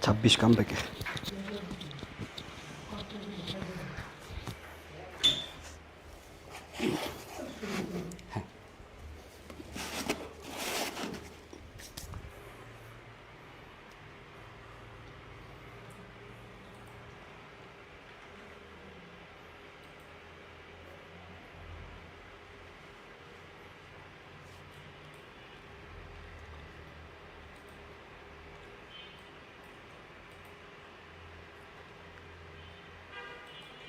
26 কাম ব্যাকে।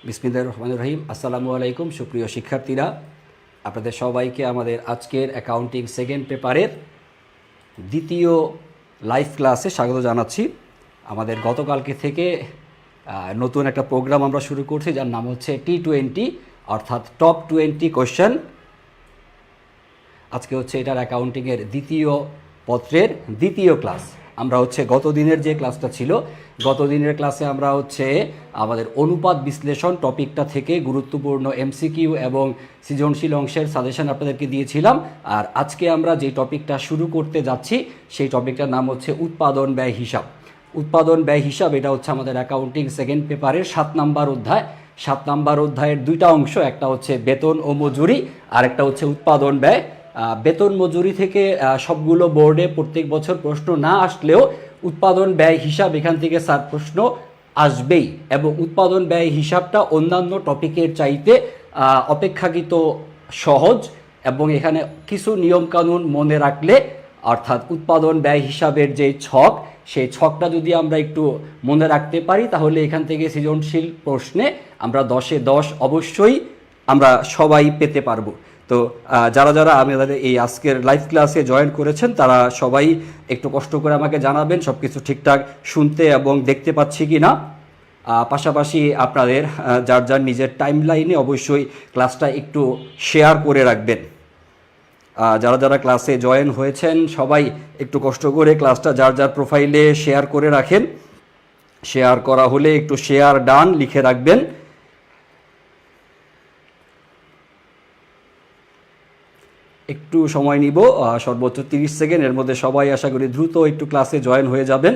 বিসমিল্লাহির রহমানির রহিম। আসসালামু আলাইকুম সুপ্রিয় শিক্ষার্থীরা, আপনাদের সবাইকে আমাদের আজকের অ্যাকাউন্টিং সেকেন্ড পেপারের দ্বিতীয় লাইভ ক্লাসে স্বাগত জানাচ্ছি। আমাদের গতকালকে থেকে নতুন একটা প্রোগ্রাম আমরা শুরু করছি, যার নাম হচ্ছে T20, অর্থাৎ টপ 20 কোয়েশ্চেন। আজকে হচ্ছে এটার অ্যাকাউন্টিংয়ের দ্বিতীয় পত্রের দ্বিতীয় ক্লাস। আমরা হচ্ছে গত দিনের যে ক্লাসটা ছিল, গত দিনের ক্লাসে আমরা হচ্ছে আমাদের অনুপাত বিশ্লেষণ টপিকটা থেকে গুরুত্বপূর্ণ এমসিকিউ এবং সৃজনশীল অংশের সাজেশন আপনাদেরকে দিয়েছিলাম। আর আজকে আমরা যে টপিকটা শুরু করতে যাচ্ছি সেই টপিকটার নাম হচ্ছে উৎপাদন ব্যয় হিসাব। উৎপাদন ব্যয় হিসাব এটা হচ্ছে আমাদের অ্যাকাউন্টিং সেকেন্ড পেপারের 7 নম্বর অধ্যায়। 7 নম্বর অধ্যায়ের দুইটা অংশ, একটা হচ্ছে বেতন ও মজুরি, আর একটা হচ্ছে উৎপাদন ব্যয়। বেতন মজুরি থেকে সবগুলো বোর্ডে প্রত্যেক বছর প্রশ্ন না আসলেও উৎপাদন ব্যয় হিসাব এখান থেকে 7 প্রশ্ন আসবেই, এবং উৎপাদন ব্যয় হিসাবটা অন্যান্য টপিকের চাইতে অপেক্ষাকৃত সহজ, এবং এখানে কিছু নিয়মকানুন মনে রাখলে, অর্থাৎ উৎপাদন ব্যয় হিসাবের যে ছক, সেই ছকটা যদি আমরা একটু মনে রাখতে পারি, তাহলে এখান থেকে সৃজনশীল প্রশ্নে আমরা 10-এ 10 অবশ্যই আমরা সবাই পেতে পারবো। তো যারা যারা আমাদের এই আজকের লাইভ ক্লাসে জয়েন করেছেন, তারা সবাই একটু কষ্ট করে আমাকে জানাবেন সব কিছু ঠিকঠাক শুনতে এবং দেখতে পাচ্ছি কি না। পাশাপাশি আপনাদের যার যার নিজের টাইম লাইনে অবশ্যই ক্লাসটা একটু শেয়ার করে রাখবেন। যারা যারা ক্লাসে জয়েন হয়েছেন সবাই একটু কষ্ট করে ক্লাসটা যার যার প্রোফাইলে শেয়ার করে রাখেন। শেয়ার করা হলে একটু শেয়ার ডান লিখে রাখবেন। একটু সময় নিব, সর্বোচ্চ 30 সেকেন্ড। এর মধ্যে সবাই আশা করি দ্রুত একটু ক্লাসে জয়েন হয়ে যাবেন।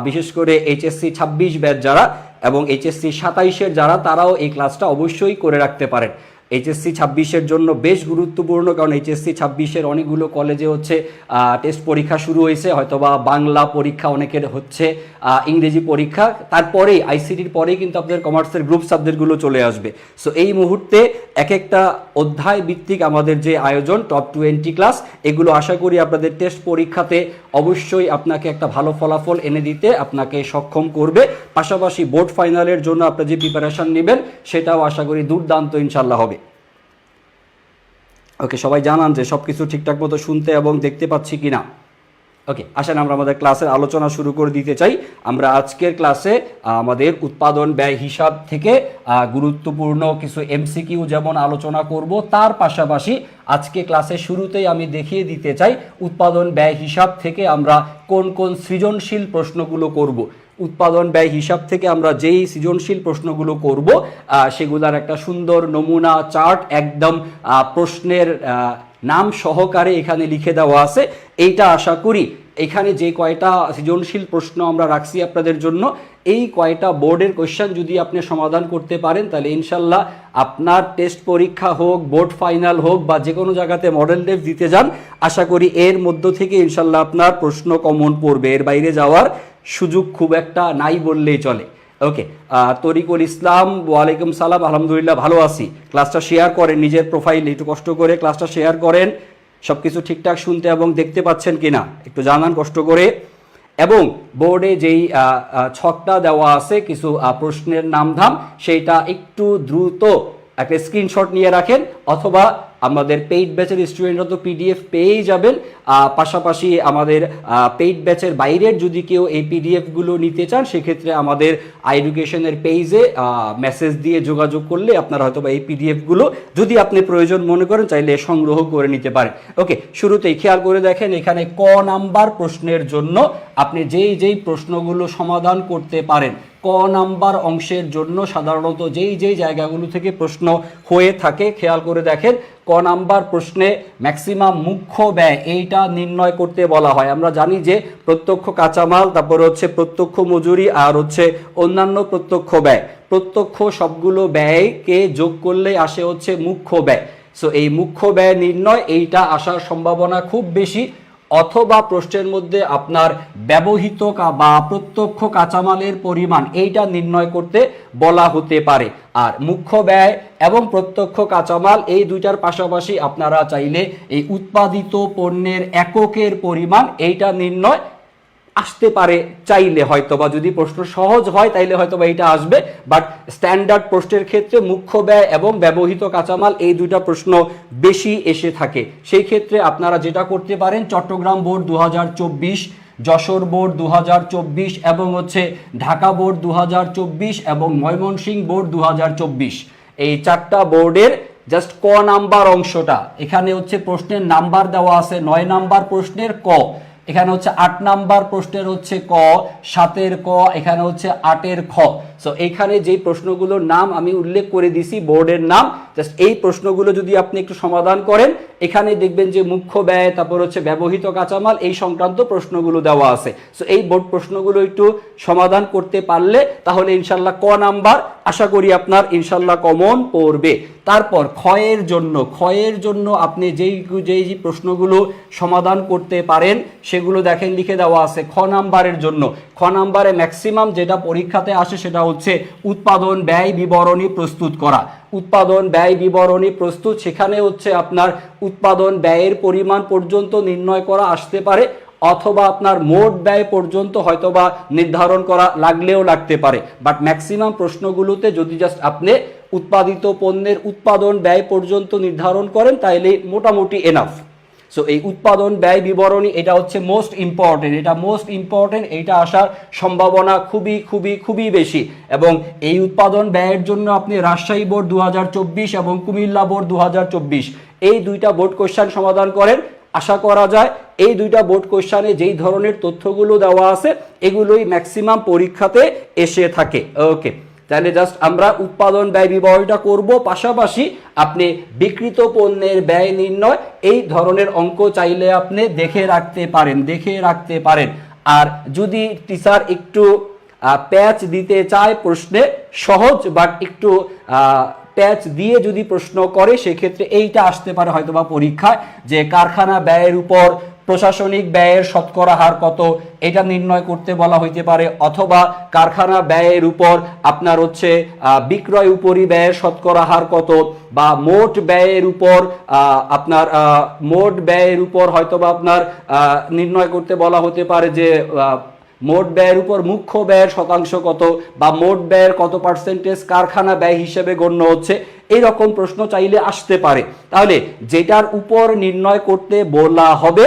বিশেষ করে এইচএসসি 26 ব্যাচ যারা এবং এইচএসসি 27-এর যারা, তারাও এই ক্লাসটা অবশ্যই করে রাখতে পারেন। এইচএসসি 26-এর জন্য বেশ গুরুত্বপূর্ণ, কারণ এইচএসসি 26-এর অনেকগুলো কলেজে হচ্ছে টেস্ট পরীক্ষা শুরু হয়েছে, হয়তোবা বাংলা পরীক্ষা অনেকের হচ্ছে, ইংরেজি পরীক্ষা, তারপরেই আইসিটির পরেই কিন্তু আপনাদের কমার্সের গ্রুপ সাবজেক্টগুলো চলে আসবে। সো এই মুহূর্তে এক একটা অধ্যায় ভিত্তিক আমাদের যে আয়োজন টপ 20 ক্লাস, এগুলো আশা করি আপনাদের টেস্ট পরীক্ষাতে অবশ্যই আপনাকে একটা ভালো ফলাফল এনে দিতে আপনাকে সক্ষম করবে। পাশাপাশি বোর্ড ফাইনালের জন্য আপনি যে প্রিপারেশন নেবেন সেটাও আশা করি দুর্দান্ত ইনশাল্লাহ হবে। ওকে, সবাই জানান যে সব কিছু ঠিকঠাক মতো শুনতে এবং দেখতে পাচ্ছি কি না। ওকে, আসেন আমরা আমাদের ক্লাসের আলোচনা শুরু করে দিতে চাই। আমরা আজকের ক্লাসে আমাদের উৎপাদন ব্যয় হিসাব থেকে গুরুত্বপূর্ণ কিছু এমসিকিউ যেমন আলোচনা করব, তার পাশাপাশি আজকে ক্লাসের শুরুতেই আমি দেখিয়ে দিতে চাই উৎপাদন ব্যয় হিসাব থেকে আমরা কোন কোন সৃজনশীল প্রশ্নগুলো করব। উৎপাদন ব্যয় হিসাব থেকে আমরা যেই সৃজনশীল প্রশ্নগুলো করব সেগুলার একটা সুন্দর নমুনা চার্ট একদম প্রশ্নের নাম সহকারে এখানে লিখে দেওয়া আছে। এইটা আশা করি এখানে যে কয়টা সৃজনশীল প্রশ্ন আমরা রাখছি আপনাদের জন্য, এই কয়টা বোর্ডের কোয়েশ্চেন যদি আপনি সমাধান করতে পারেন, তাহলে ইনশাল্লাহ আপনার টেস্ট পরীক্ষা হোক, বোর্ড ফাইনাল হোক, বা যে কোনো জায়গাতে মডেল টেস্ট দিতে যান, আশা করি এর মধ্য থেকে ইনশাল্লাহ আপনার প্রশ্ন কমন পড়বে। এর বাইরে যাওয়ার সুযোগ খুব একটা নাই বললেই চলে। ওকে, তরিকুল ইসলাম, ওয়ালাইকুম সালাম, আলহামদুলিল্লাহ ভালো আছি। ক্লাসটা শেয়ার করেন নিজের প্রোফাইলে, একটু কষ্ট করে ক্লাসটা শেয়ার করেন। সব কিছু ঠিকঠাক শুনতে এবং দেখতে পাচ্ছেন কিনা একটু জানান কষ্ট করে। এবং বোর্ডে যেই ছকটা দেওয়া আছে কিছু প্রশ্নের নামধাম, সেইটা একটু দ্রুত একটা স্ক্রিনশট নিয়ে রাখেন, অথবা আমাদের পেইড ব্যাচের স্টুডেন্টরা তো পিডিএফ পেয়েই যাবেন। পাশাপাশি আমাদের পেইড ব্যাচের বাইরের যদি কেউ এই পিডিএফগুলো নিতে চান, সেক্ষেত্রে আমাদের এডুকেশনের পেজে মেসেজ দিয়ে যোগাযোগ করলে আপনারা হয়তো এই পিডিএফগুলো যদি আপনি প্রয়োজন মনে করেন চাইলে সংগ্রহ করে নিতে পারেন। ওকে, শুরুতেই খেয়াল করে দেখেন এখানে ক নাম্বার প্রশ্নের জন্য আপনি যেই যেই প্রশ্নগুলো সমাধান করতে পারেন, ক নাম্বার অংশের জন্য সাধারণত যেই জায়গাগুলো থেকে প্রশ্ন হয়ে থাকে খেয়াল করে দেখেন, ক নাম্বার প্রশ্নে ম্যাক্সিমাম মুখ্য ব্যয় এইটা নির্ণয় করতে বলা হয়। আমরা জানি যে প্রত্যক্ষ কাঁচামাল, তারপর হচ্ছে প্রত্যক্ষ মজুরি, আর হচ্ছে অন্যান্য প্রত্যক্ষ ব্যয়, প্রত্যক্ষ সবগুলো ব্যয়কে যোগ করলে আসে হচ্ছে মুখ্য ব্যয়। সো এই মুখ্য ব্যয় নির্ণয় এইটা আসার সম্ভাবনা খুব বেশি, অথবা প্রশ্নের মধ্যে আপনার ব্যবহৃত বা প্রত্যক্ষ কাঁচামালের পরিমাণ এইটা নির্ণয় করতে বলা হতে পারে। আর মুখ্য ব্যয় এবং প্রত্যক্ষ কাঁচামাল এই দুইটার পাশাপাশি আপনারা চাইলে এই উৎপাদিত পণ্যের এককের পরিমাণ এইটা নির্ণয় আসতে পারে চাইলে, হয়তোবা যদি প্রশ্ন সহজ হয় তাইলে হয়তোবা এটা আসবে, বাট স্ট্যান্ডার্ড প্রশ্নের ক্ষেত্রে মুখ্য ব্যয় এবং ব্যবহৃত কাঁচামাল এই দুইটা প্রশ্ন বেশি এসে থাকে। সেই ক্ষেত্রে আপনারা যেটা করতে পারেন, চট্টগ্রাম বোর্ড 2024, যশোর বোর্ড 2024 এবং হচ্ছে ঢাকা বোর্ড 2024 এবং ময়মনসিংহ বোর্ড 2024, এই চারটা বোর্ডের জাস্ট ক নাম্বার অংশটা, এখানে হচ্ছে প্রশ্নের নাম্বার দেওয়া আছে 9 নাম্বার প্রশ্নের ক, এখানে হচ্ছে 8 নাম্বার প্রশ্নের হচ্ছে ক, 7-এর ক, এখানে হচ্ছে 8-এর খ। সো এইখানে যে প্রশ্নগুলোর নাম আমি উল্লেখ করে দিছি বোর্ডের নাম, জাস্ট এই প্রশ্নগুলো যদি আপনি একটু সমাধান করেন, এখানে দেখবেন যে মুখ্য ব্যয়, তারপর হচ্ছে ব্যবহৃত কাঁচামাল এই সংক্রান্ত প্রশ্নগুলো দেওয়া আছে। সো এই বোর্ড প্রশ্নগুলো একটু সমাধান করতে পারলে তাহলে ইনশাল্লাহ ক নাম্বার আশা করি আপনার ইনশাল্লাহ কমন পড়বে। তারপর ক্ষয়ের জন্য আপনি যেই প্রশ্নগুলো সমাধান করতে পারেন সেগুলো দেখেন লিখে দেওয়া আছে। খ নাম্বারের জন্য, খ নাম্বারে ম্যাক্সিমাম যেটা পরীক্ষাতে আসে সেটা হচ্ছে উৎপাদন ব্যয় বিবরণী প্রস্তুত করা। উৎপাদন ব্যয় বিবরণী প্রস্তুত, সেখানে হচ্ছে আপনার উৎপাদন ব্যয়ের পরিমাণ পর্যন্ত নির্ণয় করা আসতে পারে, অথবা আপনার মোট ব্যয় পর্যন্ত হয়তোবা নির্ধারণ করা লাগলেও লাগতে পারে। বাট ম্যাক্সিমাম প্রশ্নগুলোতে যদি জাস্ট আপনি উৎপাদিত পণ্যের উৎপাদন ব্যয় পর্যন্ত নির্ধারণ করেন তাহলে মোটামুটি এনাফ। সো এই উৎপাদন ব্যয় বিবরণী এটা হচ্ছে মোস্ট ইম্পর্টেন্ট, এইটা আসার সম্ভাবনা খুবই বেশি। এবং এই উৎপাদন ব্যয়ের জন্য আপনি রাজশাহী বোর্ড 2024 এবং কুমিল্লা বোর্ড 2024 এই দুইটা বোর্ড কোশ্চেন সমাধান করেন, আশা করা যায় এই দুইটা বোর্ড কোশ্চেনে যেই ধরনের তথ্যগুলো দেওয়া আছে এগুলোই ম্যাক্সিমাম পরীক্ষাতে এসে থাকে। ওকে, তাহলে জাস্ট আমরা উৎপাদন ব্যয় বিবরণীটা করব, পাশাপাশি আপনি বিক্রিত পণ্যের ব্যয় নির্ণয় এই ধরনের অঙ্ক চাইলে আপনি দেখে রাখতে পারেন। আর যদি টিচার একটু প্যাচ দিতে চায় প্রশ্নে, সহজ বাট একটু প্যাচ দিয়ে যদি প্রশ্ন করে সেক্ষেত্রে এইটা আসতে পারে হয়তোবা পরীক্ষায়, যে কারখানা ব্যয়ের উপর প্রশাসনিক ব্যয়ের শতকরা হার কত এটা নির্ণয় করতে বলা হইতে পারে, অথবা কারখানা ব্যয়ের উপর আপনার হচ্ছে বিক্রয় উপরি ব্যয়ের শতকরা হার কত, বা মোট ব্যয়ের উপর হয়তোবা আপনার নির্ণয় করতে বলা হতে পারে যে মোট ব্যয়ের উপর মুখ্য ব্যয়ের শতাংশ কত, বা মোট ব্যয়ের কত পার্সেন্টেজ কারখানা ব্যয় হিসেবে গণ্য হচ্ছে, এইরকম প্রশ্ন চাইলে আসতে পারে। তাহলে যেটার উপর নির্ণয় করতে বলা হবে,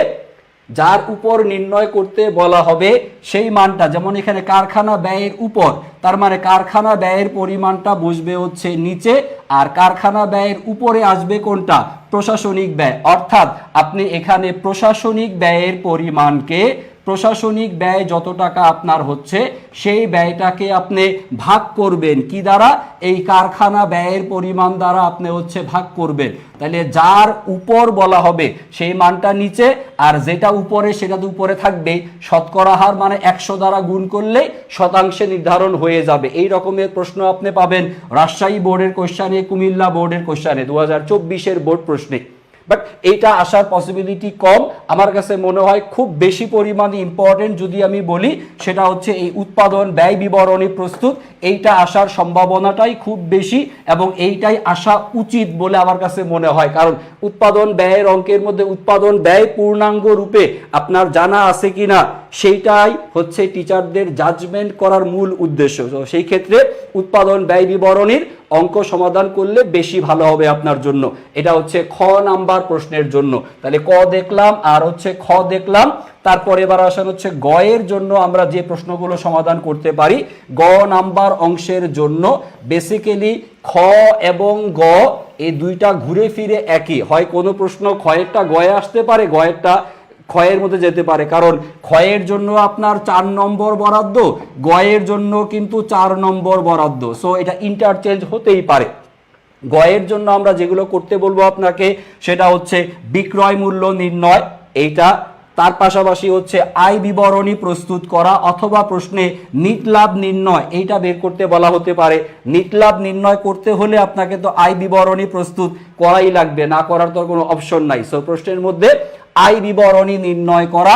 যার উপর নির্ণয় করতে বলা হবে সেই মানটা, যেমন এখানে কারখানা ব্যয়ের উপর, তার মানে কারখানা ব্যয়ের পরিমাণটা বসবে হচ্ছে নিচে, আর কারখানা ব্যয়ের উপরে আসবে কোনটা, প্রশাসনিক ব্যয়। অর্থাৎ আপনি এখানে প্রশাসনিক ব্যয়ের পরিমাণকে, প্রশাসনিক ব্যয় যত টাকা আপনার হচ্ছে সেই ব্যয়টাকে আপনি ভাগ করবেন কি দ্বারা, এই কারখানা ব্যয়ের পরিমাণ দ্বারা আপনি হচ্ছে ভাগ করবেন। তাহলে যার উপর বলা হবে সেই মানটা নিচে, আর যেটা উপরে সেটা তো উপরে থাকবে। শতকরা হার মানে 100 দ্বারা গুণ করলে শতাংশে নির্ধারণ হয়ে যাবে। এই রকমের প্রশ্ন আপনি পাবেন রাজশাহী বোর্ডের কোশ্চেনে, কুমিল্লা বোর্ডের কোশ্চেনে, 2024-এর বোর্ড প্রশ্নে। বাট এইটা আসার পসিবিলিটি কম, আমার কাছে মনে হয় খুব বেশি পরিমাণে ইম্পর্টেন্ট যদি আমি বলি সেটা হচ্ছে এই উৎপাদন ব্যয় বিবরণী প্রস্তুত, এইটা আসার সম্ভাবনাটাই খুব বেশি এবং এইটাই আসা উচিত বলে আমার কাছে মনে হয়। কারণ উৎপাদন ব্যয়ের অঙ্কের মধ্যে উৎপাদন ব্যয় পূর্ণাঙ্গ রূপে আপনার জানা আছে কিনা সেইটাই হচ্ছে টিচারদের জাজমেন্ট করার মূল উদ্দেশ্য। তো সেই ক্ষেত্রে উৎপাদন ব্যয় বিবরণীর অঙ্ক সমাধান করলে বেশি ভালো হবে আপনার জন্য। এটা হচ্ছে খ নাম্বার প্রশ্নের জন্য। তাহলে ক দেখলাম আর হচ্ছে খ দেখলাম, তারপর এবার আসেন হচ্ছে গ এর জন্য আমরা যে প্রশ্নগুলো সমাধান করতে পারি। গ নাম্বার অংশের জন্য বেসিক্যালি খ এবং গ এই দুইটা ঘুরে ফিরে একই হয়, কোনো প্রশ্ন খয়েরটা গয়ে আসতে পারে, গয়েরটা ক্ষয়ের মধ্যে যেতে পারে, কারণ ক্ষয়ের জন্য আপনার 4 নম্বর বরাদ্দ, গয়ের জন্য কিন্তু 4 নম্বর বরাদ্দ। সো এটা ইন্টারচেঞ্জ হতেই পারে। গয়ের জন্য আমরা যেগুলো করতে বলবো আপনাকে সেটা হচ্ছে বিক্রয় মূল্য নির্ণয়, এইটা। তার পাশাপাশি হচ্ছে আয় বিবরণী প্রস্তুত করা, অথবা প্রশ্নে নিট লাভ নির্ণয় এইটা বের করতে বলা হতে পারে। নিট লাভ নির্ণয় করতে হলে আপনাকে তো আয় বিবরণী প্রস্তুত করাই লাগবে, না করার তো কোনো অপশন নাই। সো প্রশ্নের মধ্যে আয় বিবরণী নির্ণয় করা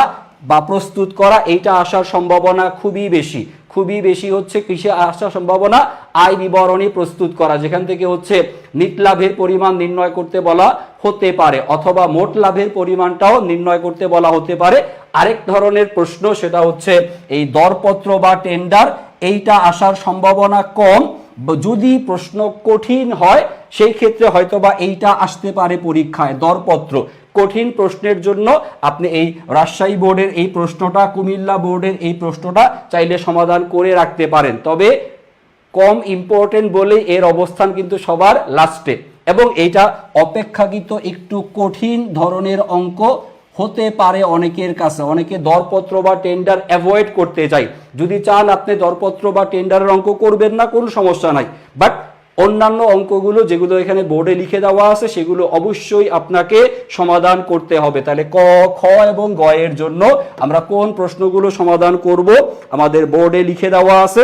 বা প্রস্তুত করা এইটা আসার সম্ভাবনা খুবই বেশি হচ্ছে কিসে আসার সম্ভাবনা, আয় বিবরণী প্রস্তুত করা, যেখান থেকে হচ্ছে নিট লাভের পরিমাণ নির্ণয় করতে বলা হতে পারে, অথবা মোট লাভের পরিমাণটাও নির্ণয় করতে বলা হতে পারে। আরেক ধরনের প্রশ্ন সেটা হচ্ছে এই দরপত্র বা টেন্ডার, এইটা আসার সম্ভাবনা কম। যদি প্রশ্ন কঠিন হয় সেই ক্ষেত্রে হয়তোবা এইটা আসতে পারে পরীক্ষায়, দরপত্র। কঠিন প্রশ্নের জন্য আপনি এই রাজশাহী বোর্ডের এই প্রশ্নটা, কুমিল্লা বোর্ডের এই প্রশ্নটা চাইলে সমাধান করে রাখতে পারেন, তবে কম ইম্পর্টেন্ট বলেই এর অবস্থান কিন্তু সবার লাস্টে, এবং এইটা অপেক্ষাকৃত একটু কঠিন ধরনের অঙ্ক হতে পারে অনেকের কাছে। অনেকে দরপত্র বা টেন্ডার অ্যাভয়েড করতে চায়। যদি চান আপনি দরপত্র বা টেন্ডারের অঙ্ক করবেন না, কোনো সমস্যা নাই, বাট অন্যান্য অঙ্কগুলো যেগুলো এখানে বোর্ডে লিখে দেওয়া আছে সেগুলো অবশ্যই আপনাকে সমাধান করতে হবে। তাহলে ক, খ এবং গ এর জন্য আমরা কোন প্রশ্নগুলো সমাধান করব আমাদের বোর্ডে লিখে দেওয়া আছে।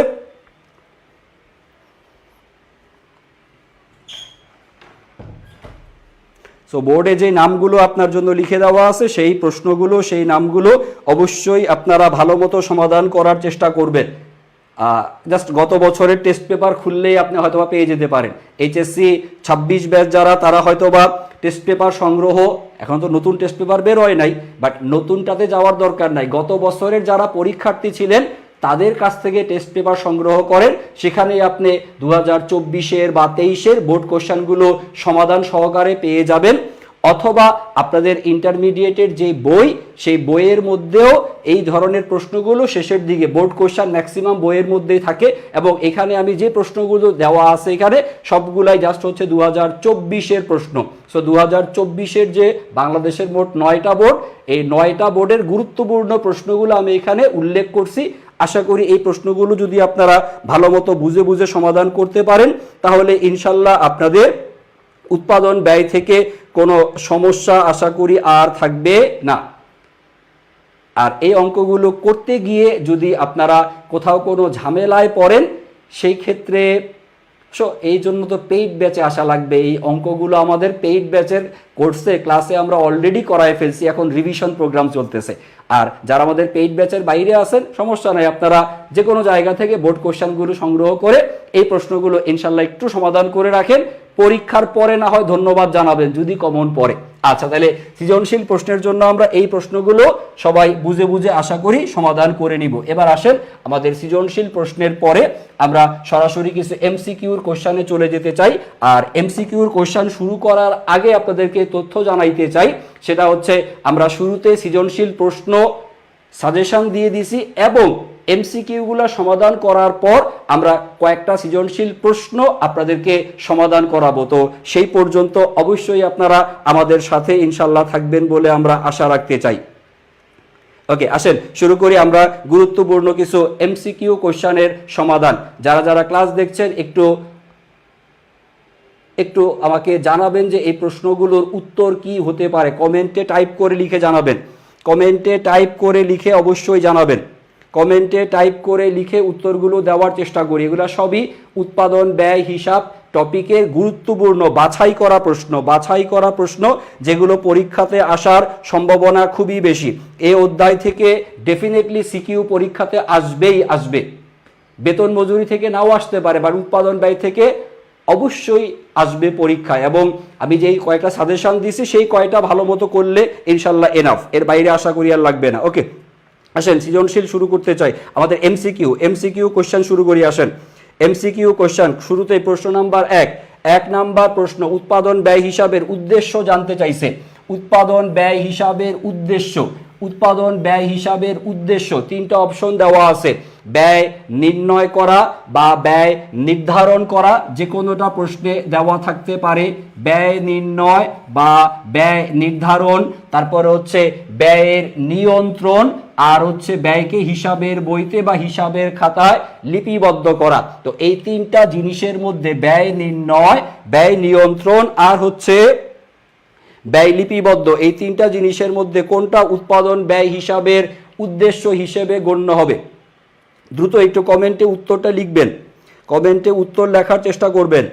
সো বোর্ডে যে নামগুলো আপনার জন্য লিখে দেওয়া আছে সেই প্রশ্নগুলো, সেই নামগুলো অবশ্যই আপনারা ভালো মতো সমাধান করার চেষ্টা করবেন। জাস্ট গত বছরের টেস্ট পেপার খুললেই আপনি হয়তোবা পেয়ে যেতে পারেন। এইচএসসি 26 ব্যাচ যারা, তারা হয়তোবা টেস্ট পেপার সংগ্রহ, এখন তো নতুন টেস্ট পেপার বের হয় নাই, বাট নতুনটাতে যাওয়ার দরকার নাই। গত বছরের যারা পরীক্ষার্থী ছিলেন তাদের কাছ থেকে টেস্ট পেপার সংগ্রহ করেন, সেখানেই আপনি 2024-এর বা 23-এর বোর্ড কোশ্চেনগুলো সমাধান সহকারে পেয়ে যাবেন। অথবা আপনাদের ইন্টারমিডিয়েটের যে বই, সেই বইয়ের মধ্যেও এই ধরনের প্রশ্নগুলো শেষের দিকে, বোর্ড কোশ্চেন ম্যাক্সিমাম বইয়ের মধ্যেই থাকে, এবং এখানে আমি যে প্রশ্নগুলো দেওয়া আছে এখানে সবগুলাই জাস্ট হচ্ছে 2024-এর প্রশ্ন। সো 2024-এর যে বাংলাদেশের মোট 9টা বোর্ড, এই 9টা বোর্ডের গুরুত্বপূর্ণ প্রশ্নগুলো আমি এখানে উল্লেখ করছি। আশা করি এই প্রশ্নগুলো যদি আপনারা ভালো মতো বুঝে সমাধান করতে পারেন, তাহলে ইনশাল্লাহ আপনাদের উৎপাদন ব্যয় থেকে কোনো সমস্যা আশা করি আর থাকবে না। আর এই অঙ্কগুলো করতে গিয়ে যদি আপনারা কোথাও কোনো ঝামেলায় পড়েন, সেই ক্ষেত্রে এই জন্য তো পেইড ব্যাচে আসা লাগবে। এই অঙ্কগুলো আমাদের পেইড ব্যাচের কোর্সে ক্লাসে আমরা অলরেডি করায় ফেলছি, এখন রিভিশন প্রোগ্রাম চলতেছে। আর যারা আমাদের পেইড ব্যাচের বাইরে আছেন, সমস্যা নাই, আপনারা যে কোনো জায়গা থেকে বোর্ড কোশ্চেনগুলো সংগ্রহ করে এই প্রশ্নগুলো ইনশাল্লাহ একটু সমাধান করে রাখেন। পরীক্ষার পরে না হয় ধন্যবাদ জানাবেন যদি কমন পড়ে। আচ্ছা, তাহলে সৃজনশীল প্রশ্নের জন্য আমরা এই প্রশ্নগুলো সবাই বুঝে আশা করি সমাধান করে নিব। এবার আসেন আমাদের সৃজনশীল প্রশ্নের পরে আমরা সরাসরি কিছু এমসিকিউর কোশ্চেনে চলে যেতে চাই। আর এমসিকিউর কোশ্চেন শুরু করার আগে আপনাদেরকে তথ্য জানাইতে চাই, সেটা হচ্ছে আমরা শুরুতে সৃজনশীল প্রশ্ন সাজেশন দিয়ে দিছি, এবং এমসিকিউগুলো সমাধান করার পর আমরা কয়েকটা সৃজনশীল প্রশ্ন আপনাদেরকে সমাধান করাবো। তো সেই পর্যন্ত অবশ্যই আপনারা আমাদের সাথে ইনশাল্লাহ থাকবেন বলে আমরা আশা রাখতে চাই। ওকে, আসেন শুরু করি আমরা গুরুত্বপূর্ণ কিছু এমসিকিউ কোশ্চেনের সমাধান। যারা ক্লাস দেখছেন একটু আমাকে জানাবেন যে এই প্রশ্নগুলোর উত্তর কি হতে পারে। কমেন্টে টাইপ করে লিখে জানাবেন, কমেন্টে টাইপ করে লিখে অবশ্যই জানাবেন, কমেন্টে টাইপ করে লিখে উত্তরগুলো দেওয়ার চেষ্টা করি। এগুলো সবই উৎপাদন ব্যয় হিসাব টপিকের গুরুত্বপূর্ণ বাছাই করা প্রশ্ন যেগুলো পরীক্ষাতে আসার সম্ভাবনা খুবই বেশি। এই অধ্যায় থেকে ডেফিনেটলি সিকিউ পরীক্ষাতে আসবে। বেতন মজুরি থেকে নাও আসতে পারে, বা উৎপাদন ব্যয় থেকে অবশ্যই আসবে পরীক্ষায়। এবং আমি যেই কয়েকটা সাজেশন দিছি সেই কয়টা ভালো মতো করলে ইনশাল্লাহ এনাফ, এর বাইরে আশা করি আর লাগবে না। ওকে, আসেন সৃজনশীল শুরু করতে চাই। আমাদের এমসিকিউ কোশ্চেন শুরু করি। আসেন এমসিকিউ কোশ্চেন, শুরুতে প্রশ্ন নাম্বার 1 নাম্বার প্রশ্ন, উৎপাদন ব্যয় হিসাবের উদ্দেশ্য জানতে চাইছে। উৎপাদন ব্যয় হিসাবের উদ্দেশ্য, 3টা অপশন দেওয়া আছে। ব্যয় নির্ণয় করা বা ব্যয় নির্ধারণ করা, যে কোনোটা প্রশ্নে দেওয়া থাকতে পারে। ব্যয় নির্ণয় বা ব্যয় নির্ধারণ, তারপরে হচ্ছে ব্যয়ের নিয়ন্ত্রণ, আর হচ্ছে ব্যয়কে হিসাবের বইতে বা হিসাবের খাতায় লিপিবদ্ধ করা। তো এই তিনটা জিনিসের মধ্যে ব্যয় নির্ণয়, ব্যয় নিয়ন্ত্রণ আর হচ্ছে ব্যয় লিপিবদ্ধ, এই তিনটা জিনিসের মধ্যে কোনটা উৎপাদন ব্যয় হিসাবের উদ্দেশ্য হিসেবে গণ্য হবে? দ্রুত একটু কমেন্টে উত্তরটা লিখবেন, কমেন্টে উত্তর লেখার চেষ্টা করবেন।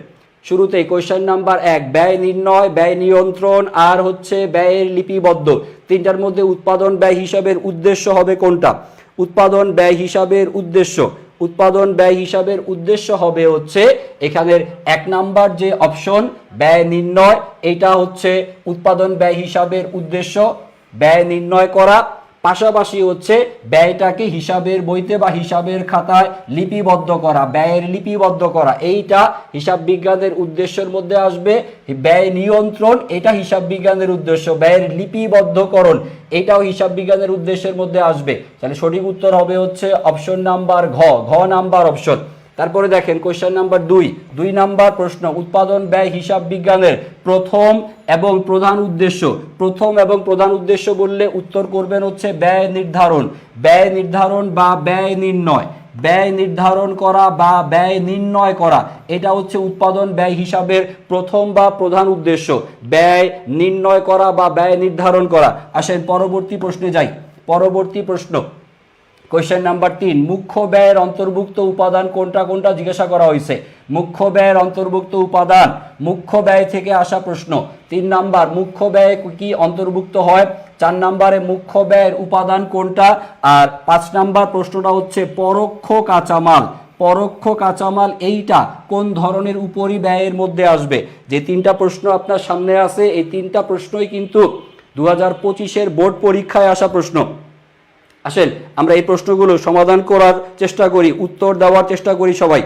শুরুতেই কোয়েশ্চেন নাম্বার 1, ব্যয় নির্ণয়, ব্যয় নিয়ন্ত্রণ আর হচ্ছে ব্যয়ের লিপিবদ্ধ, তিনটার মধ্যে উৎপাদন ব্যয় হিসাবের উদ্দেশ্য হবে কোনটা? উৎপাদন ব্যয় হিসাবের উদ্দেশ্য, উৎপাদন ব্যয় হিসাবের উদ্দেশ্য হবে হচ্ছে এখানের 1 নাম্বার যে অপশন ব্যয় নির্ণয়, এটা হচ্ছে উৎপাদন ব্যয় হিসাবের উদ্দেশ্য, ব্যয় নির্ণয় করা, পাশাপাশি হচ্ছে ব্যয়টাকে হিসাবের বইতে বা হিসাবের খাতায় লিপিবদ্ধ করা, ব্যয়ের লিপিবদ্ধ করা, এইটা হিসাব বিজ্ঞানের উদ্দেশ্যের মধ্যে আসবে। ব্যয় নিয়ন্ত্রণ, এটা হিসাব বিজ্ঞানের উদ্দেশ্য, ব্যয়ের লিপিবদ্ধকরণ, এটাও হিসাব বিজ্ঞানের উদ্দেশ্যের মধ্যে আসবে। তাহলে সঠিক উত্তর হবে হচ্ছে অপশন নাম্বার ঘ নাম্বার অপশন। তারপরে দেখেন কোশ্চেন নাম্বার 2 নাম্বার প্রশ্ন, উৎপাদন ব্যয় হিসাব বিজ্ঞানের প্রথম এবং প্রধান উদ্দেশ্য। প্রথম এবং প্রধান উদ্দেশ্য বললে উত্তর করবেন হচ্ছে ব্যয় নির্ধারণ, ব্যয় নির্ধারণ বা ব্যয় নির্ণয়, ব্যয় নির্ধারণ করা বা ব্যয় নির্ণয় করা, এটা হচ্ছে উৎপাদন ব্যয় হিসাবের প্রথম বা প্রধান উদ্দেশ্য, ব্যয় নির্ণয় করা বা ব্যয় নির্ধারণ করা। আসেন পরবর্তী প্রশ্নে যাই। পরবর্তী প্রশ্ন কোয়েশ্চেন নাম্বার 3, মুখ্য ব্যয়ের অন্তর্ভুক্ত উপাদান কোনটা কোনটা জিজ্ঞাসা করা হয়েছে। মুখ্য ব্যয়ের অন্তর্ভুক্ত উপাদান, মুখ্য ব্যয় থেকে আসা প্রশ্ন। 3 নাম্বার, মুখ্য ব্যয় কি অন্তর্ভুক্ত হয়? 4 নাম্বারে মুখ্য ব্যয়ের উপাদান কোনটা? আর 5 নাম্বার প্রশ্নটা হচ্ছে পরোক্ষ কাঁচামাল, পরোক্ষ কাঁচামাল এইটা কোন ধরনের উপরি ব্যয়ের মধ্যে আসবে? যে 3টা প্রশ্ন আপনার সামনে আছে, এই 3টা প্রশ্নই কিন্তু 2025-এর বোর্ড পরীক্ষায় আসা প্রশ্ন। আসেন আমরা এই প্রশ্নগুলো সমাধান করার চেষ্টা করি, উত্তর দেওয়ার চেষ্টা করি সবাই।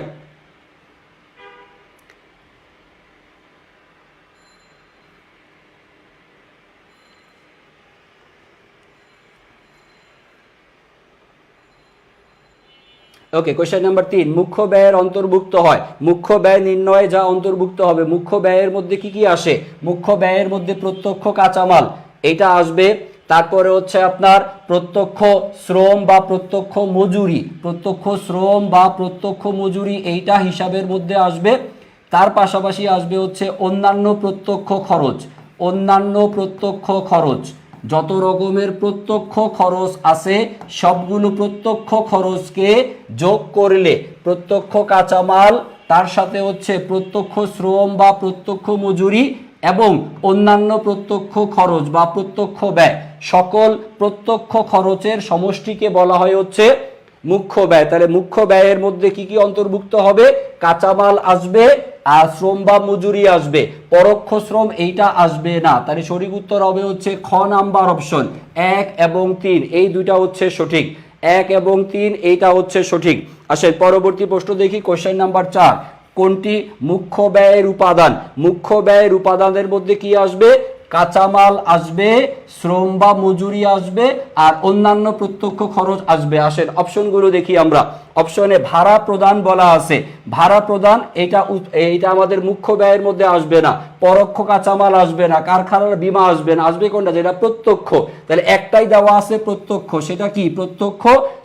ওকে, কোয়েশ্চেন নাম্বার 3, মুখ্য ব্যয়ের অন্তর্ভুক্ত হয়, মুখ্য ব্যয় নির্ণয়ে যা অন্তর্ভুক্ত হবে। মুখ্য ব্যয়ের মধ্যে কি কি আসে? মুখ্য ব্যয়ের মধ্যে প্রত্যক্ষ কাঁচামাল এটা আসবে, তারপরে হচ্ছে আপনার প্রত্যক্ষ শ্রম বা প্রত্যক্ষ মজুরি, প্রত্যক্ষ শ্রম বা প্রত্যক্ষ মজুরি এইটা হিসাবের মধ্যে আসবে। তার পাশাপাশি আসবে হচ্ছে অন্যান্য প্রত্যক্ষ খরচ, অন্যান্য প্রত্যক্ষ খরচ, যত রকমের প্রত্যক্ষ খরচ আছে সবগুলো প্রত্যক্ষ খরচকে যোগ করলে প্রত্যক্ষ কাঁচামাল, তার সাথে হচ্ছে প্রত্যক্ষ শ্রম বা প্রত্যক্ষ মজুরি এবং অন্যান্য প্রত্যক্ষ খরচ বা প্রত্যক্ষ ব্যয়, সকল প্রত্যক্ষ খরচের সমষ্টিকে বলা হয় হচ্ছে মুখ্য ব্যয়। তাহলে মুখ্য ব্যয়ের মধ্যে কি কি অন্তর্ভুক্ত হবে? কাঁচামাল আসবে আর শ্রম বা মজুরি আসবে, পরোক্ষ শ্রম এইটা আসবে না। তাহলে সঠিক উত্তর হবে হচ্ছে খ নাম্বার অপশন, 1 এবং 3 এই দুইটা হচ্ছে সঠিক, 1 এবং 3 এইটা হচ্ছে সঠিক। আসেন পরবর্তী প্রশ্ন দেখি, কোশ্চেন নাম্বার 4, কোনটি মুখ্য ব্যয়ের উপাদান? মুখ্য ব্যয়ের উপাদানের মধ্যে কি আসবে? কাঁচামাল আসবে, শ্রম বা মজুরি আসবে আর অন্যান্য প্রত্যক্ষ খরচ আসবে। আসেন অপশনগুলো দেখি আমরা। অপশনে ভাড়া প্রদান বলা আছে, ভাড়া প্রদান এইটা আমাদের মুখ্য ব্যয়ের মধ্যে আসবে না, পরোক্ষ কাঁচামাল আসবে না, কারখানার বীমা আসবে না, আসবে কোনটা? যেটা প্রত্যক্ষ। তাহলে একটাই দেওয়া আছে প্রত্যক্ষ, সেটা কি? প্রত্যক্ষ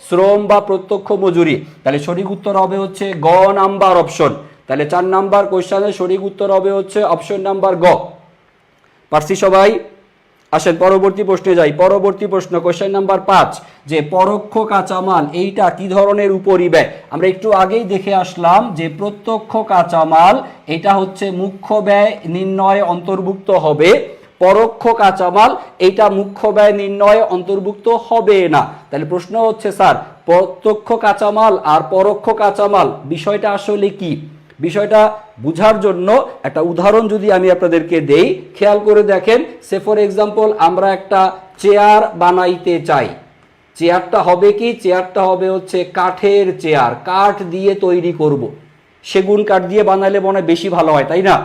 শ্রম বা প্রত্যক্ষ মজুরি। তাহলে সঠিক উত্তর হবে হচ্ছে গ নাম্বার অপশন। তাহলে 4 নাম্বার কোশ্চেনের সঠিক উত্তর হবে হচ্ছে অপশন নাম্বার গ। পারছি সবাই? আসেন পরবর্তী প্রশ্নে যাই। পরবর্তী প্রশ্ন কোশ্চেন নাম্বার 5, যে পরোক্ষ কাঁচামাল এইটা কি ধরনের উপরিব্যয়? আমরা একটু আগেই দেখে আসলাম যে প্রত্যক্ষ কাঁচামাল এটা হচ্ছে মুখ্য ব্যয় নির্ণয়ে অন্তর্ভুক্ত হবে, পরোক্ষ কাঁচামাল এইটা মুখ্য ব্যয় নির্ণয়ে অন্তর্ভুক্ত হবে না। তাহলে প্রশ্ন হচ্ছে স্যার প্রত্যক্ষ কাঁচামাল আর পরোক্ষ কাঁচামাল বিষয়টা আসলে কি? বিষয়টা বুঝার জন্য একটা উদাহরণ যদি আমি আপনাদেরকে দেই, খেয়াল করে দেখেন। সে ফর এক্সাম্পল আমরা একটা চেয়ার বানাইতে চাই, চেয়ারটা হবে কি? চেয়ারটা হবে হচ্ছে কাঠের চেয়ার, কাঠ দিয়ে তৈরি করব। সেগুন কাঠ দিয়ে বানালে মনে হয় বেশি ভালো হয়, তাই না?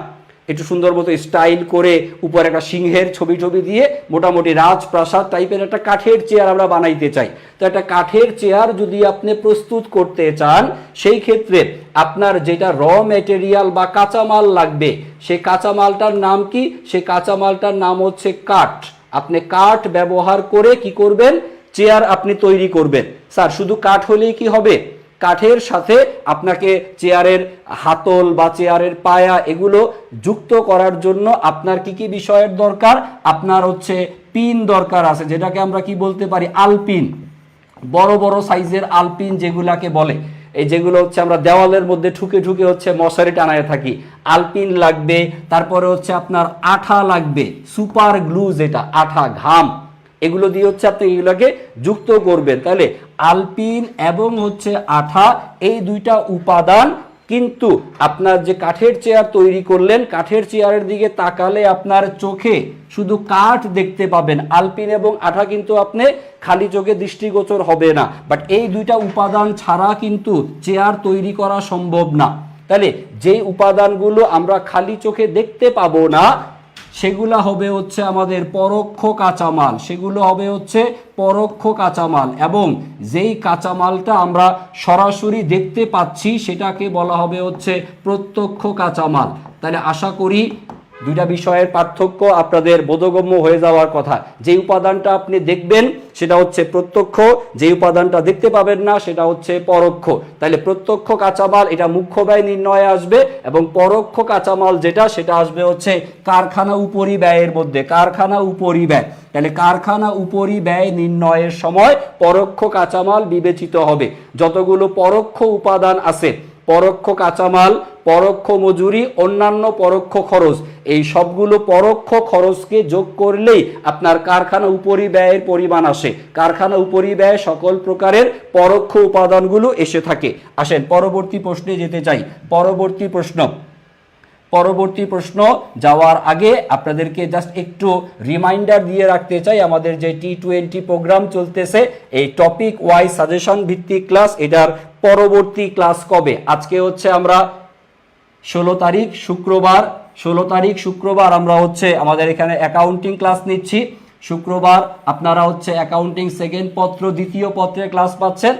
একটু সুন্দর মতো স্টাইল করে উপরে একটা সিংহের ছবি ছবি দিয়ে মোটামুটি রাজপ্রাসাদ টাইপের একটা কাঠের চেয়ার আমরা বানাইতে চাই। তো একটা কাঠের চেয়ার যদি আপনি প্রস্তুত করতে চান, সেই ক্ষেত্রে আপনার যেটা র ম্যাটেরিয়াল বা কাঁচামাল লাগবে, সেই কাঁচামালটার নাম কি? সেই কাঁচামালটার নাম হচ্ছে কাঠ। আপনি কাঠ ব্যবহার করে কি করবেন? চেয়ার আপনি তৈরি করবেন। স্যার শুধু কাঠ হলেই কি হবে? কাঠের সাথে আপনাকে চেয়ারের হাতল বা চেয়ারের পায়া এগুলো যুক্ত করার জন্য আপনার কি কি বিষয়ের দরকার? আপনার হচ্ছে পিন দরকার আছে, যেটাকে আমরা কি বলতে পারি? আলপিন। বড় বড় সাইজের আলপিন যেগুলাকে বলে, এই যেগুলো হচ্ছে আমরা দেওয়ালের মধ্যে ঠুকে ঠুকে হচ্ছে মশারি টানায় থাকি, আলপিন লাগবে। তারপরে হচ্ছে আপনার আঠা লাগবে, সুপার গ্লু যেটা আঠা, ঘাম, এগুলো দিয়ে হচ্ছে আপনি এগুলোকে যুক্ত করবেন। তাহলে আলপিন এবং হচ্ছে আঠা, এই দুইটা উপাদান কিন্তু আপনার যে কাঠের চেয়ার তৈরি করলেন, কাঠের চেয়ারের দিকে তাকালে আপনার চোখে শুধু কাঠ দেখতে পাবেন, আলপিন এবং আঠা কিন্তু আপনি খালি চোখে দৃষ্টিগোচর হবে না। বাট এই দুইটা উপাদান ছাড়া কিন্তু চেয়ার তৈরি করা সম্ভব না। তাহলে যেই উপাদানগুলো আমরা খালি চোখে দেখতে পাবো না, সেগুলা হবে হচ্ছে আমাদের পরোক্ষ কাঁচামাল, সেগুলো হবে হচ্ছে পরোক্ষ কাঁচামাল। এবং যেই কাঁচামালটা আমরা সরাসরি দেখতে পাচ্ছি সেটাকে বলা হবে হচ্ছে প্রত্যক্ষ কাঁচামাল। তাহলে আশা করি দুইটা বিষয়ের পার্থক্য আপনাদের বোধগম্য হয়ে যাওয়ার কথা। যে উপাদানটা আপনি দেখবেন সেটা হচ্ছে প্রত্যক্ষ, যে উপাদানটা দেখতে পাবেন না সেটা হচ্ছে পরোক্ষ। তাহলে প্রত্যক্ষ কাঁচামাল এটা মুখ্য ব্যয় নির্ণয়ে আসবে, এবং পরোক্ষ কাঁচামাল যেটা সেটা আসবে হচ্ছে কারখানা উপরিব্যয়ের মধ্যে, কারখানা উপরিব্যয়। তাহলে কারখানা উপরিব্যয় নির্ণয়ের সময় পরোক্ষ কাঁচামাল বিবেচিত হবে। যতগুলো পরোক্ষ উপাদান আছে, পরোক্ষ কাঁচামাল, পরোক্ষ মজুরি, অন্যান্য পরোক্ষ খরচ, এই সবগুলো পরোক্ষ খরচকে যোগ করলেই আপনার কারখানা উপরিব্যয়ের পরিমাণ আসে। কারখানা উপরিব্যয় সকল প্রকারের পরোক্ষ উপাদানগুলো এসে থাকে। আসেন পরবর্তী প্রশ্নে যেতে চাই। পরবর্তী প্রশ্ন যাওয়ার আগে আপনাদেরকে জাস্ট একটু রিমাইন্ডার দিয়ে রাখতে চাই, আমাদের যে T20 প্রোগ্রাম চলতেছে, এই টপিক ওয়াইজ সাজেশন ভিত্তিক ক্লাস, এটার পরবর্তী ক্লাস কবে? আজকে হচ্ছে আমরা 16 তারিখ শুক্রবার আমরা হচ্ছে আমাদের এখানে অ্যাকাউন্টিং ক্লাস নিচ্ছি। শুক্রবার আপনারা হচ্ছে অ্যাকাউন্টিং সেকেন্ড পত্র দ্বিতীয় পত্রের ক্লাস পাচ্ছেন।